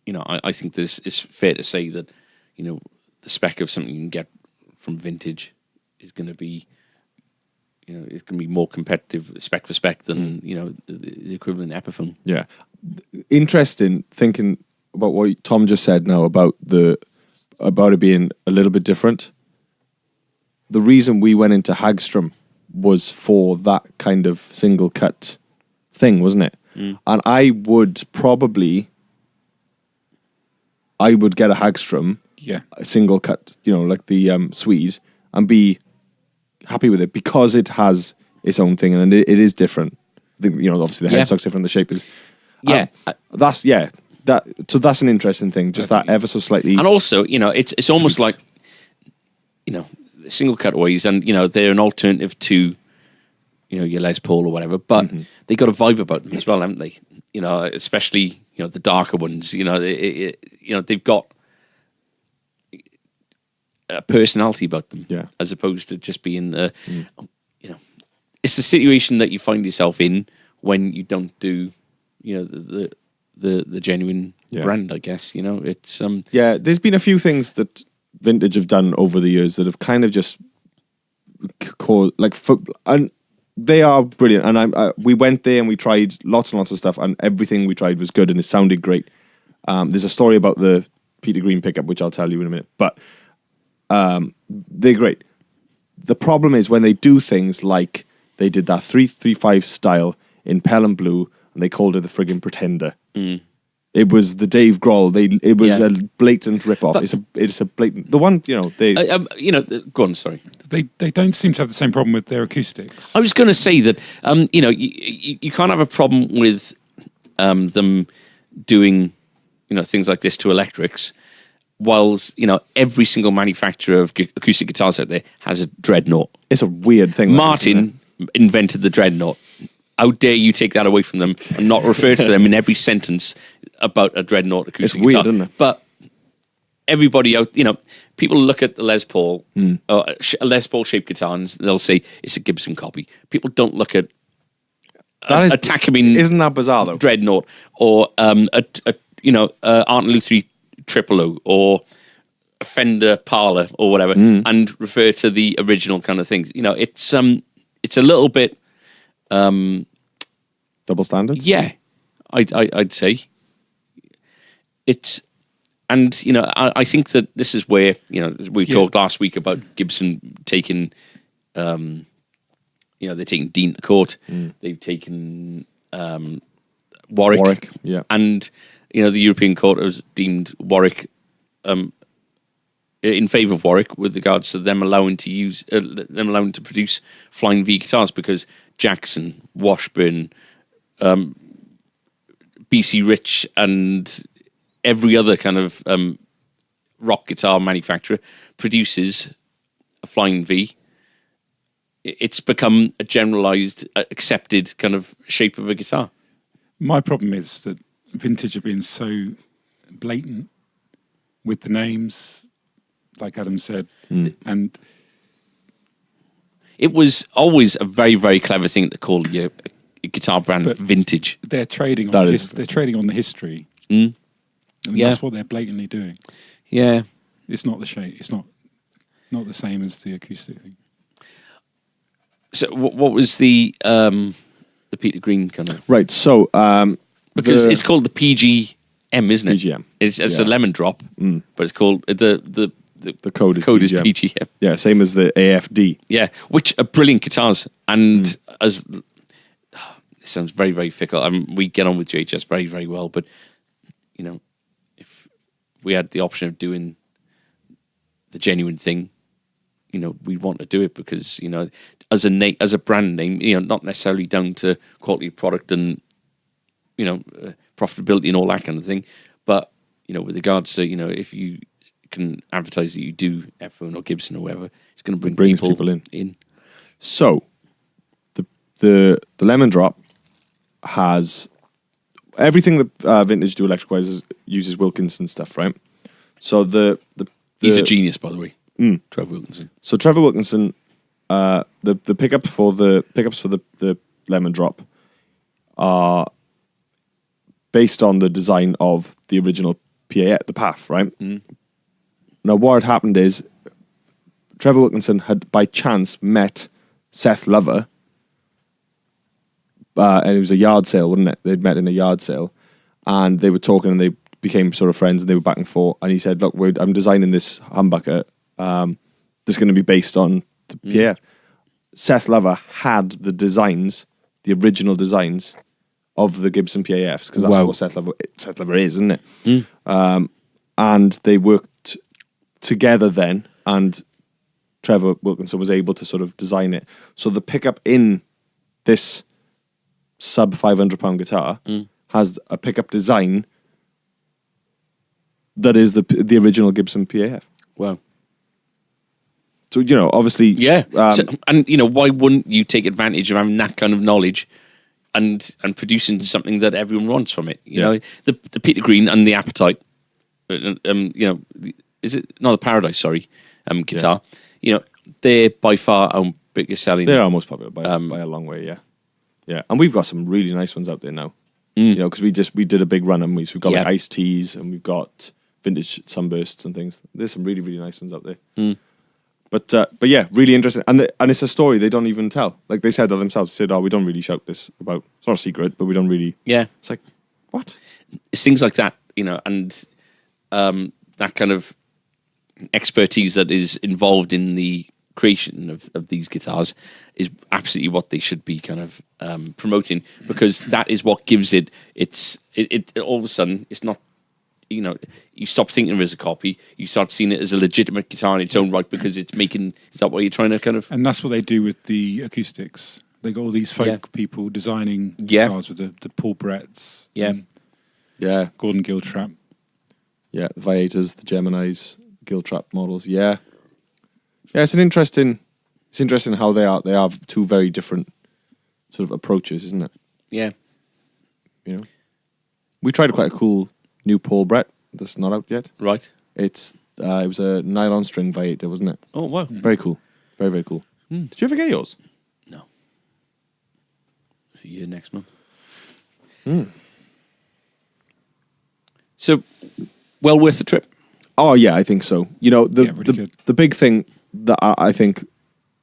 Speaker 1: you know, I think this is fair to say that, you know, the spec of something you can get from vintage is going to be, you know, it's going to be more competitive spec for spec than you know the equivalent Epiphone.
Speaker 2: Yeah. Interesting thinking about what Tom just said now about it being a little bit different. The reason we went into Hagstrom was for that kind of single cut thing, wasn't it? And I would get a Hagstrom, a single cut, you know, like the Swede, and be happy with it because it has its own thing and it is different. I think, you know, obviously the headstock's different, the shape is. That's an interesting thing. Just that ever so slightly,
Speaker 1: and also, you know, it's almost like, you know, single cutaways, and you know, they're an alternative to, you know, your Les Paul or whatever, but they got a vibe about them as well, haven't they? You know, especially, you know, the darker ones. You know, they've got a personality about them, as opposed to just being, you know, it's the situation that you find yourself in when you don't do, you know, the genuine brand. I guess, you know, it's
Speaker 2: there's been a few things that vintage have done over the years that have kind of just caused and they are brilliant. And we went there and we tried lots and lots of stuff, and everything we tried was good and it sounded great. There's a story about the Peter Green pickup, which I'll tell you in a minute, but they're great. The problem is when they do things like they did that 335 style in Pelham Blue and they called it the friggin' Pretender. It was the Dave Grohl. It was a blatant rip-off. It's a blatant. The one, you know,
Speaker 1: you know, go on. Sorry,
Speaker 3: they don't seem to have the same problem with their acoustics.
Speaker 1: I was going to say that, you know, you can't have a problem with them doing, you know, things like this to electrics, whilst, you know, every single manufacturer of acoustic guitars out there has a Dreadnought.
Speaker 2: It's a weird thing.
Speaker 1: Martin invented the Dreadnought. How dare you take that away from them and not refer to them in every sentence about a Dreadnought acoustic guitar?
Speaker 2: It's weird, isn't it?
Speaker 1: But everybody out, you know, people look at the Les Paul, a Les Paul shaped guitar, and they'll say it's a Gibson copy. People don't look at a Takamine.
Speaker 2: Isn't that bizarre though?
Speaker 1: Dreadnought, or Art Lou 3 000, or a Fender Parlor or whatever, and refer to the original kind of things. You know, it's a little bit.
Speaker 2: Double standards?
Speaker 1: Yeah, I'd say it's, and you know, I think that this is where, you know, we talked last week about Gibson taking, you know, they're taking Dean to court, they've taken Warwick, and you know, the European Court has deemed Warwick in favour of Warwick with regards to them allowing to produce Flying V guitars, because Jackson, Washburn, BC Rich, and every other kind of rock guitar manufacturer produces a Flying V. It's become a generalised, accepted kind of shape of a guitar.
Speaker 3: My problem is that vintage have been so blatant with the names, like Adam said, and
Speaker 1: it was always a very, very clever thing to call your guitar brand vintage.
Speaker 3: They're trading on they're trading on the history. And that's what they're blatantly doing.
Speaker 1: Yeah,
Speaker 3: it's not the shape. It's not the same as the acoustic thing.
Speaker 1: So, what was the the Peter Green kind of
Speaker 2: Right. So
Speaker 1: because it's called the PGM, isn't it?
Speaker 2: PGM.
Speaker 1: It's a lemon drop, but it's called the
Speaker 2: code
Speaker 1: is
Speaker 2: PGM.
Speaker 1: PGM.
Speaker 2: Yeah, same as the AFD.
Speaker 1: Yeah, which are brilliant guitars, and as it sounds very, very fickle. We get on with JHS very, very well, but if we had the option of doing the genuine thing, we'd want to do it because as a brand name, not necessarily down to quality of product and profitability and all that kind of thing, but with regards to if you can advertise that you do Epiphone or Gibson or whatever, it's going to bring people in.
Speaker 2: So the lemon drop has everything that Vintage do electric wise uses Wilkinson stuff, right? So
Speaker 1: he's a genius, by the way. Trevor Wilkinson.
Speaker 2: So Trevor Wilkinson, the pickups for the lemon drop are based on the design of the original PA, the PAF, right? Now, what had happened is Trevor Wilkinson had by chance met Seth Lover, and it was a yard sale, wasn't it? They'd met in a yard sale, and they were talking, and they became sort of friends, and they were back and forth. And he said, "Look, I'm designing this humbucker. That's going to be based on the PAF." Seth Lover had the designs, the original designs of the Gibson PAFs, because that's what Seth Lover is, isn't it? And they worked together then, and Trevor Wilkinson was able to sort of design it. So the pickup in this sub £500 guitar has a pickup design that is the original Gibson PAF.
Speaker 1: Wow.
Speaker 2: So, obviously...
Speaker 1: Yeah. And, why wouldn't you take advantage of having that kind of knowledge and producing something that everyone wants from it? You know, the Peter Green and the Appetite, is it... No, the Paradise, sorry, guitar. They're by far our biggest selling...
Speaker 2: They're our most popular by a long way, yeah. Yeah, and we've got some really nice ones out there now. Because we did a big run on these. We've got like Ice Teas, and we've got vintage Sunbursts and things. There's some really, really nice ones out there. But yeah, really interesting. And it's a story they don't even tell. Like they said that themselves. They said, "Oh, we don't really shout this about. It's not a secret, but we don't really."
Speaker 1: Yeah,
Speaker 2: it's like what?
Speaker 1: It's things like that, and that kind of expertise that is involved in the creation of these guitars is absolutely what they should be kind of promoting, because that is what gives it all of a sudden it's not, you stop thinking of it as a copy, you start seeing it as a legitimate guitar in its own right, because it's making, is that what you're trying to kind of...
Speaker 3: And that's what they do with the acoustics. They got all these folk people designing guitars with the Paul Bretts, Gordon Giltrap,
Speaker 2: the Viators, the Geminis, Giltrap models, it's interesting how they are two very different sort of approaches, isn't it?
Speaker 1: Yeah.
Speaker 2: We tried quite a cool new Paul Brett that's not out yet.
Speaker 1: Right.
Speaker 2: It was a nylon string Viator, wasn't it?
Speaker 1: Oh, wow.
Speaker 2: Very cool. Very, very cool. Did you ever get yours?
Speaker 1: No. See you next month. So, well worth the trip.
Speaker 2: Oh yeah, I think so.
Speaker 3: Really
Speaker 2: the big thing that I think,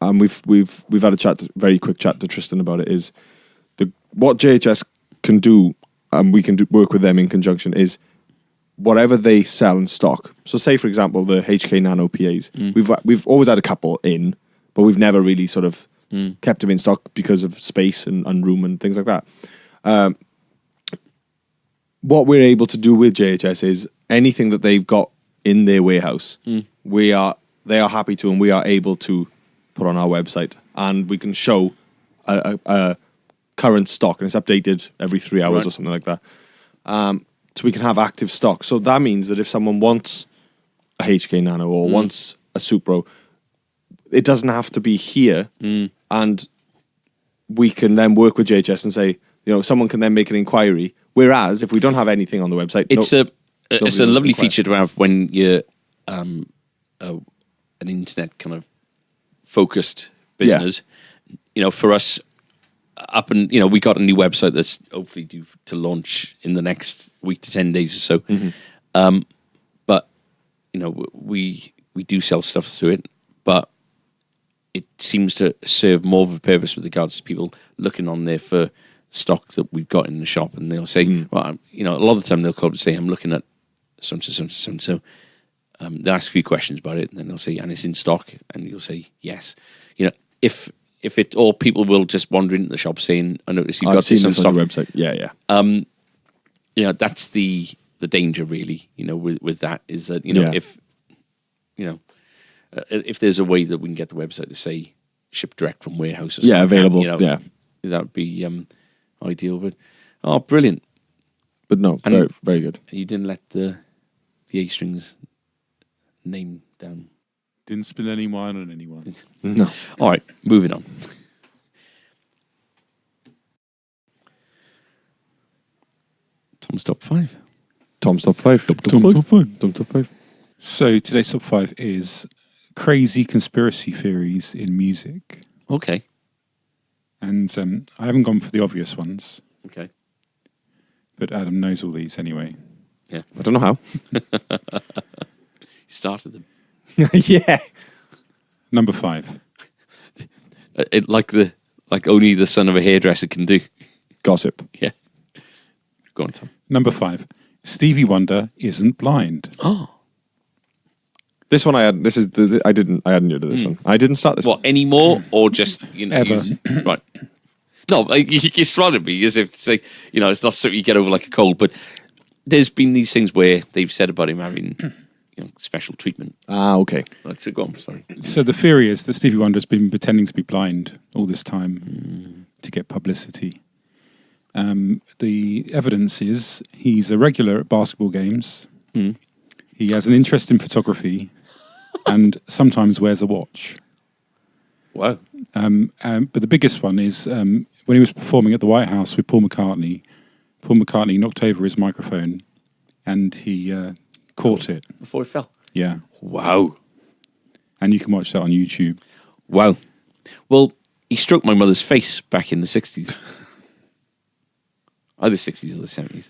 Speaker 2: and we've had a very quick chat to Tristan about it, is what JHS can do, and we can work with them in conjunction, is whatever they sell in stock. So say for example the HK Nano PAs, we've always had a couple in, but we've never really sort of kept them in stock because of space and room and things like that. What we're able to do with JHS is anything that they've got in their warehouse, they are happy to, and we are able to put on our website, and we can show a current stock, and it's updated every 3 hours or something like that. So we can have active stock. So that means that if someone wants a HK Nano or wants a Supro, it doesn't have to be here, and we can then work with JHS and say, someone can then make an inquiry. Whereas if we don't have anything on the website,
Speaker 1: it's a lovely feature to have when you're an internet kind of focused business. For us, we got a new website that's hopefully due to launch in the next week to 10 days or so. But we do sell stuff through it, but it seems to serve more of a purpose with regards to people looking on there for stock that we've got in the shop, and they'll say, well, you know, a lot of the time they'll come up and say, I'm looking at so and so. They'll ask a few questions about it, and then they'll say, and it's in stock, and you'll say yes. You know, if it, or people will just wander into the shop saying, I notice you've got this on stock.
Speaker 2: On your website. Yeah.
Speaker 1: You know, that's the danger, really. You know, with that is that, you know, if there's a way that we can get the website to say ship direct from warehouse or something,
Speaker 2: available.
Speaker 1: You know, that would be ideal. But brilliant.
Speaker 2: But no, very, very good.
Speaker 1: You didn't let the A-strings name down.
Speaker 3: Didn't spill any wine on anyone.
Speaker 2: No.
Speaker 1: All right, moving on. Tom's top 5.
Speaker 2: Tom's top 5. Tom's top 5.
Speaker 3: So today's top 5 is crazy conspiracy theories in music.
Speaker 1: Okay.
Speaker 3: And I haven't gone for the obvious ones,
Speaker 1: Okay.
Speaker 3: but Adam knows all these anyway.
Speaker 1: Yeah.
Speaker 2: I don't know how.
Speaker 1: You started them.
Speaker 2: Yeah.
Speaker 3: Number 5.
Speaker 1: Like only the son of a hairdresser can do.
Speaker 2: Gossip.
Speaker 1: Yeah. Go on, Tom.
Speaker 3: Number 5. Stevie Wonder isn't blind.
Speaker 1: Oh.
Speaker 2: This one I had. This is I hadn't heard of this one. I didn't start this.
Speaker 1: What, anymore or just, you know,
Speaker 3: Ever.
Speaker 1: Right. No, you swallowed me as if to say, you know, it's not something you get over like a cold, but there's been these things where they've said about him having, you know, special treatment.
Speaker 2: Okay.
Speaker 1: Right, so go on, sorry.
Speaker 3: So the theory is that Stevie Wonder has been pretending to be blind all this time to get publicity. The evidence is he's a regular at basketball games. He has an interest in photography and sometimes wears a watch.
Speaker 1: Wow.
Speaker 3: But the biggest one is when he was performing at the White House with Paul McCartney knocked over his microphone and he caught it.
Speaker 1: Before it fell.
Speaker 3: Yeah.
Speaker 1: Wow.
Speaker 3: And you can watch that on YouTube.
Speaker 1: Wow. Well, he stroked my mother's face back in the 60s. Either 60s or the 70s.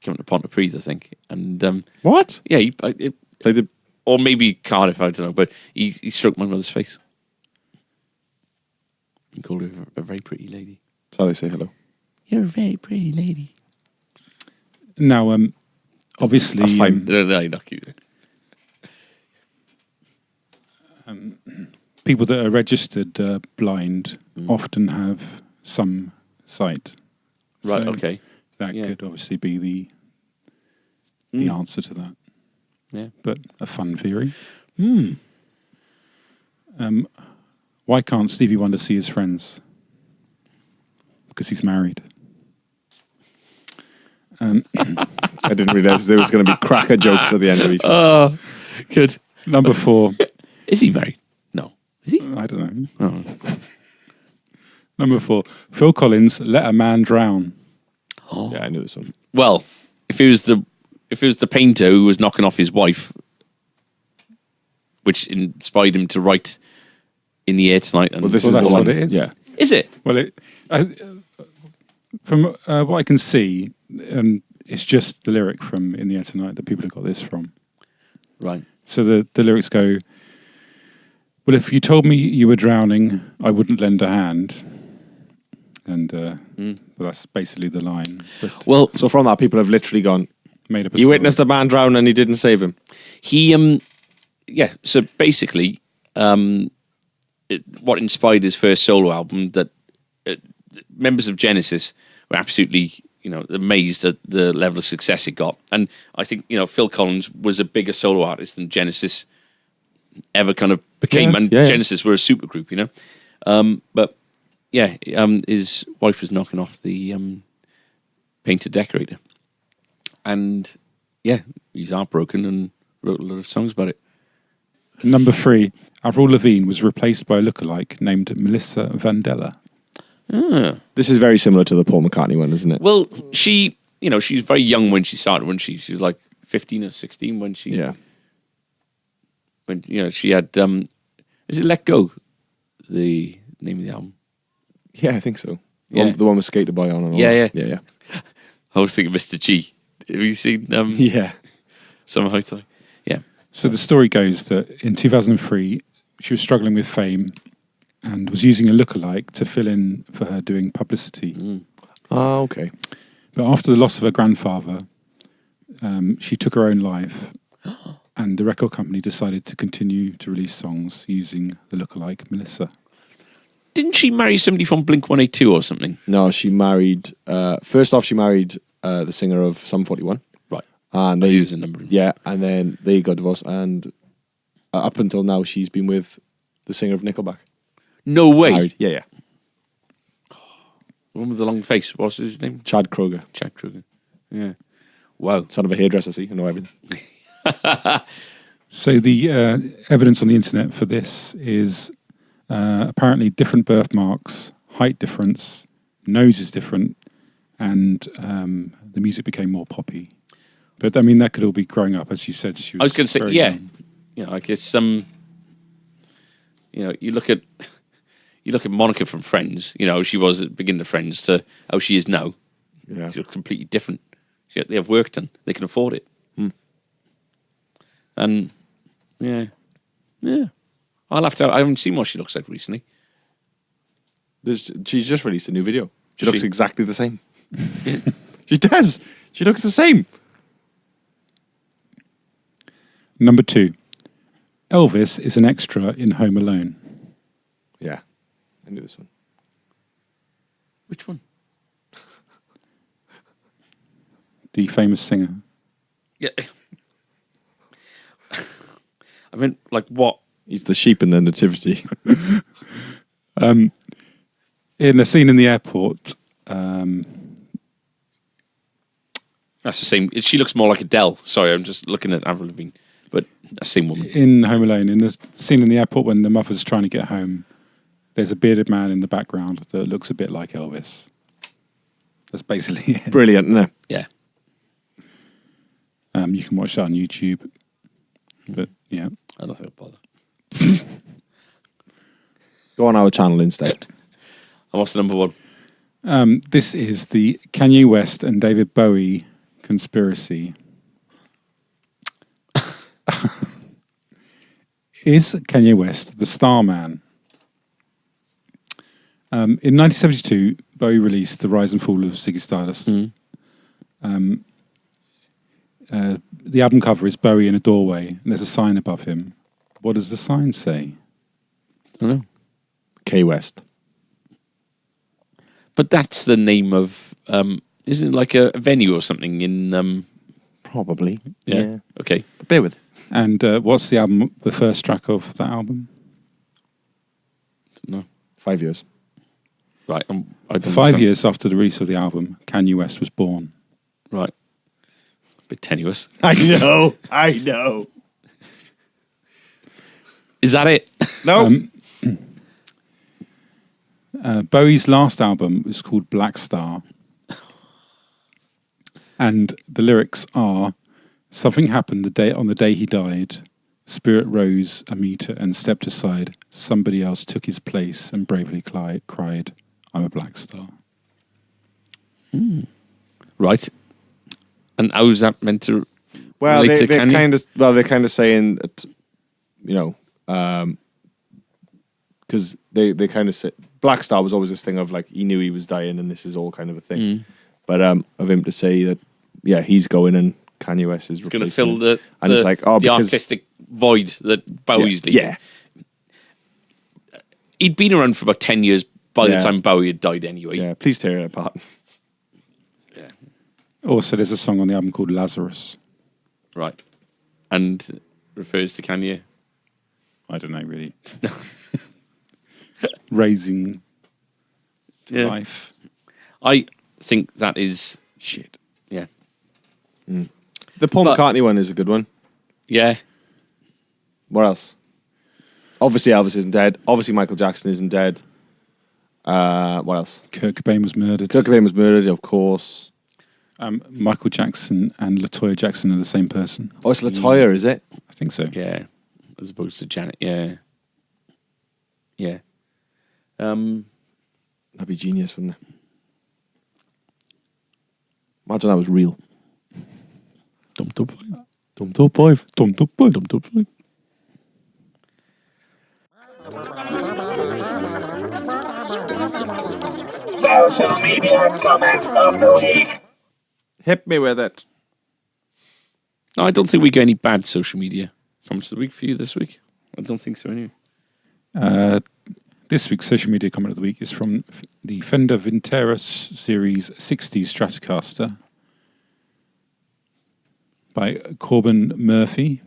Speaker 1: Coming to Pontypridd, I think. And
Speaker 2: What?
Speaker 1: yeah,
Speaker 2: Played the.
Speaker 1: or maybe Cardiff, I don't know, but he stroked my mother's face. He called her a very pretty lady.
Speaker 2: That's how they say hello.
Speaker 1: You're a very pretty lady.
Speaker 3: Now, obviously,
Speaker 2: That's fine.
Speaker 1: No, not cute.
Speaker 3: people that are registered blind often have some sight.
Speaker 1: Right,
Speaker 3: So
Speaker 1: okay.
Speaker 3: That
Speaker 1: Yeah.
Speaker 3: could obviously be the answer to that.
Speaker 1: Yeah.
Speaker 3: But a fun theory. Why can't Stevie Wonder see his friends? Because he's married.
Speaker 2: I didn't realise there was going to be cracker jokes at the end of each one.
Speaker 1: Good.
Speaker 3: Number 4.
Speaker 1: Is he married? No. Is he?
Speaker 3: I don't know.
Speaker 1: Oh.
Speaker 3: Number 4. Phil Collins, Let a Man Drown.
Speaker 2: Yeah, I knew this one.
Speaker 1: Well, if it was the painter who was knocking off his wife, which inspired him to write In the Air Tonight. And
Speaker 2: Well, this
Speaker 3: Well,
Speaker 2: is
Speaker 3: that's
Speaker 2: the one.
Speaker 3: what it is.
Speaker 2: Yeah.
Speaker 1: Is it?
Speaker 3: Well, from what I can see, it's just the lyric from In the Air Tonight that people have got this from.
Speaker 1: Right.
Speaker 3: So the lyrics go, well, if you told me you were drowning, I wouldn't lend a hand. And well, that's basically the line. But
Speaker 1: Well,
Speaker 2: So from that, people have literally gone.
Speaker 3: made up a
Speaker 2: He
Speaker 3: story.
Speaker 2: witnessed a man drown and he didn't save him.
Speaker 1: he, yeah, so basically, what inspired his first solo album, that members of Genesis were absolutely, you know, amazed at the level of success it got. And I think, you know, Phil Collins was a bigger solo artist than Genesis ever kind of became.
Speaker 2: Yeah,
Speaker 1: and
Speaker 2: yeah.
Speaker 1: Genesis were a supergroup, you know. But yeah, his wife was knocking off the painter decorator. And yeah, he's heartbroken and wrote a lot of songs about it.
Speaker 3: Number 3, Avril Lavigne was replaced by a lookalike named Melissa Vandella.
Speaker 2: This is very similar to the Paul McCartney one, isn't it?
Speaker 1: Well, she was very young when she started. When she was like 15 or 16 when she
Speaker 2: Yeah.
Speaker 1: when you know she had is it Let Go, the name of the album?
Speaker 2: Yeah, I think so.
Speaker 1: Yeah.
Speaker 2: The one with Skater Boy on and all.
Speaker 1: Yeah.
Speaker 2: Yeah.
Speaker 1: I was thinking Mr. G. Have you seen
Speaker 2: Yeah.
Speaker 1: Summer High Tide? Yeah.
Speaker 3: So the story goes that in 2003, she was struggling with fame and was using a lookalike to fill in for her doing publicity.
Speaker 2: Oh, okay.
Speaker 3: But after the loss of her grandfather, she took her own life, and the record company decided to continue to release songs using the lookalike Melissa.
Speaker 1: Didn't she marry somebody from Blink 182 or something?
Speaker 2: No, she married. First off, she married the singer of Sum 41.
Speaker 1: Right.
Speaker 2: And
Speaker 1: He was a number.
Speaker 2: yeah, and then they got divorced, and up until now, she's been with the singer of Nickelback.
Speaker 1: No way.
Speaker 2: Married. Yeah, yeah.
Speaker 1: The one with the long face. What's his name?
Speaker 2: Chad Kroger,
Speaker 1: Chad Kruger. Yeah. Wow.
Speaker 2: son of a hairdresser. See, I know everything.
Speaker 3: So the evidence on the internet for this is apparently different birthmarks, height difference, nose is different, and the music became more poppy. But I mean, that could all be growing up, as you said. She was
Speaker 1: I was going to say,
Speaker 3: very
Speaker 1: yeah.
Speaker 3: young.
Speaker 1: You know, like it's you know, you look at Monica from Friends. You know, she was at the beginning of Friends to how she is now.
Speaker 2: Yeah.
Speaker 1: She looks completely different. They have work done. They can afford it. And yeah. I'll have to. I haven't seen what she looks like recently.
Speaker 2: She's just released a new video. She looks
Speaker 1: She-
Speaker 2: exactly the same. She does. She looks the same.
Speaker 3: Number 2, Elvis is an extra in Home Alone.
Speaker 2: Yeah, I knew this one.
Speaker 1: Which one?
Speaker 3: The famous singer.
Speaker 1: Yeah. I mean, like what?
Speaker 2: He's the sheep in the nativity.
Speaker 3: In a scene in the airport,
Speaker 1: That's the same. She looks more like Adele. Sorry, I'm just looking at Avril Lavigne, but the same woman.
Speaker 3: in Home Alone, in the scene in the airport when the mother's trying to get home, there's a bearded man in the background that looks a bit like Elvis. That's basically it.
Speaker 2: Brilliant, isn't it?
Speaker 1: Yeah.
Speaker 3: You can watch that on YouTube. But yeah.
Speaker 1: I don't think I'll bother.
Speaker 2: Go on our channel instead.
Speaker 1: And what's the number one?
Speaker 3: This is the Kanye West and David Bowie conspiracy. Is Kanye West the star man? In 1972, Bowie released The Rise and Fall of Ziggy Stardust. The album cover is Bowie in a doorway, and there's a sign above him. What does the sign say?
Speaker 1: I don't know.
Speaker 2: K West.
Speaker 1: But that's the name of, isn't it like a venue or something in,
Speaker 2: Probably.
Speaker 1: yeah. Okay.
Speaker 2: But bear with.
Speaker 3: And what's the album? The first track of that album?
Speaker 1: No.
Speaker 2: 5 years.
Speaker 1: Right. I don't
Speaker 3: 5
Speaker 1: understand.
Speaker 3: years after the release of the album, Kanye West was born.
Speaker 1: Right. Bit tenuous.
Speaker 2: I know. I know.
Speaker 1: Is that it?
Speaker 2: No.
Speaker 3: Bowie's last album was called Black Star. And the lyrics are, something happened on the day he died. Spirit rose a meter and stepped aside. Somebody else took his place and bravely cried, I'm a black star.
Speaker 1: Right. And how is that meant to
Speaker 2: Well,
Speaker 1: relate to
Speaker 2: they're
Speaker 1: Kanye?
Speaker 2: kind of saying that, you know, because they kind of say Black Star was always this thing of like he knew he was dying and this is all kind of a thing. But of him to say that, yeah, he's going and Kanye West is
Speaker 1: going to
Speaker 2: replacing
Speaker 1: fill
Speaker 2: him.
Speaker 1: the,
Speaker 2: and
Speaker 1: the,
Speaker 2: it's like,
Speaker 1: the artistic void that Bowie's leaving.
Speaker 2: yeah,
Speaker 1: He'd been around for about 10 years by the
Speaker 2: Yeah.
Speaker 1: time Bowie had died anyway.
Speaker 2: yeah. Please tear it apart.
Speaker 1: Yeah.
Speaker 3: Also, there's a song on the album called Lazarus.
Speaker 1: Right. And refers to Kanye.
Speaker 3: I don't know, really. Raising to
Speaker 1: Yeah.
Speaker 3: life.
Speaker 1: I think that is
Speaker 2: Shit.
Speaker 1: yeah.
Speaker 2: The Paul
Speaker 1: But-
Speaker 2: McCartney one is a good one.
Speaker 1: Yeah.
Speaker 2: What else? Obviously, Elvis isn't dead. Obviously, Michael Jackson isn't dead. What else?
Speaker 3: Kurt Cobain was murdered.
Speaker 2: Kurt Cobain was murdered, of course.
Speaker 3: Michael Jackson and LaToya Jackson are the same person.
Speaker 2: Oh, it's LaToya, is it?
Speaker 3: I think so.
Speaker 1: Yeah. As opposed to Janet. Yeah. Yeah.
Speaker 2: That'd be genius, wouldn't it? Imagine that was real.
Speaker 1: Dum dum
Speaker 2: Top five.
Speaker 1: dum dum dum dum.
Speaker 4: Social media comment of the week.
Speaker 2: Hit me with it.
Speaker 1: No, I don't think we got any bad social media comments of the week for you this week. I don't think so anyway.
Speaker 3: This week's social media comment of the week is from the Fender Vintera Series 60 Stratocaster by Corbin Murphy.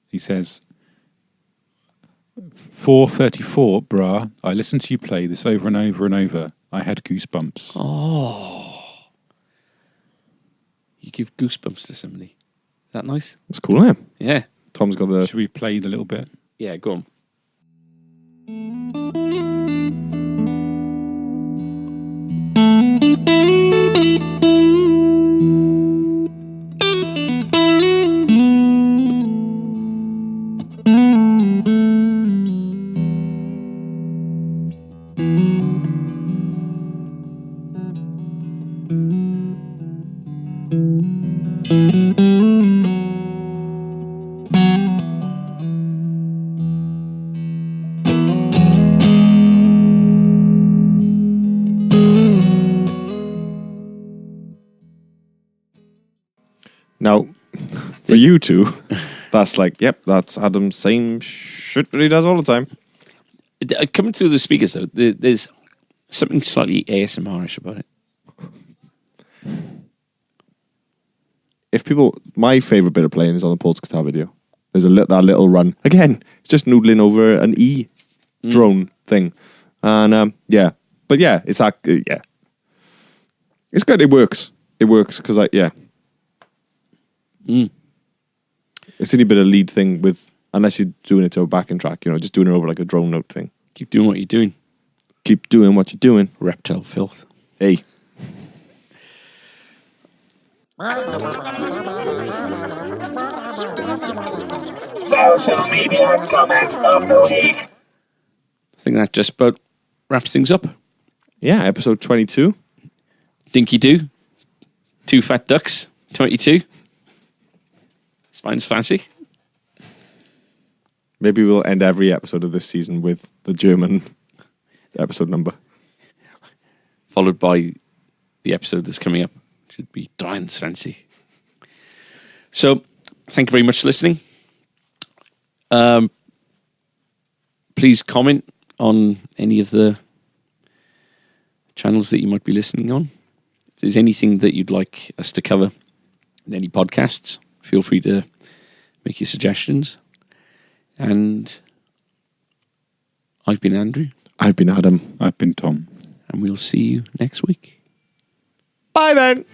Speaker 3: He says, 434, brah. I listened to you play this over and over and over. I had goosebumps.
Speaker 1: Oh. You give goosebumps to somebody. Is that nice?
Speaker 2: That's cool, eh?
Speaker 1: Yeah.
Speaker 2: Tom's got the...
Speaker 3: Should we play the little bit?
Speaker 1: Yeah, go on.
Speaker 2: Now, for you two, that's like, yep, that's Adam's same shit that he does all the time.
Speaker 1: Coming through the speakers, though, there's something slightly ASMR-ish about it.
Speaker 2: If people, my favourite bit of playing is on the Paul's guitar video. There's that little run. Again, it's just noodling over an E drone thing. And yeah. But yeah, it's that, yeah. It's good, it works. It works, because yeah. It's the only bit of lead thing with, unless you're doing it to a backing track, just doing it over like a drone note thing.
Speaker 1: Keep doing what you're doing.
Speaker 2: Keep doing what you're doing.
Speaker 1: Reptile filth.
Speaker 2: Hey.
Speaker 4: Social media comment of the week.
Speaker 1: I think that just about wraps things up.
Speaker 2: Yeah, episode 22.
Speaker 1: Dinky Doo. Two Fat Ducks. 22. Sounds fancy.
Speaker 2: Maybe we'll end every episode of this season with the German episode number.
Speaker 1: Followed by the episode that's coming up. Should be Diane's fancy. So, thank you very much for listening. Please comment on any of the channels that you might be listening on. If there's anything that you'd like us to cover in any podcasts, feel free to make your suggestions. And I've been Andrew.
Speaker 2: I've been Adam.
Speaker 3: I've been Tom.
Speaker 1: And we'll see you next week.
Speaker 2: Bye then.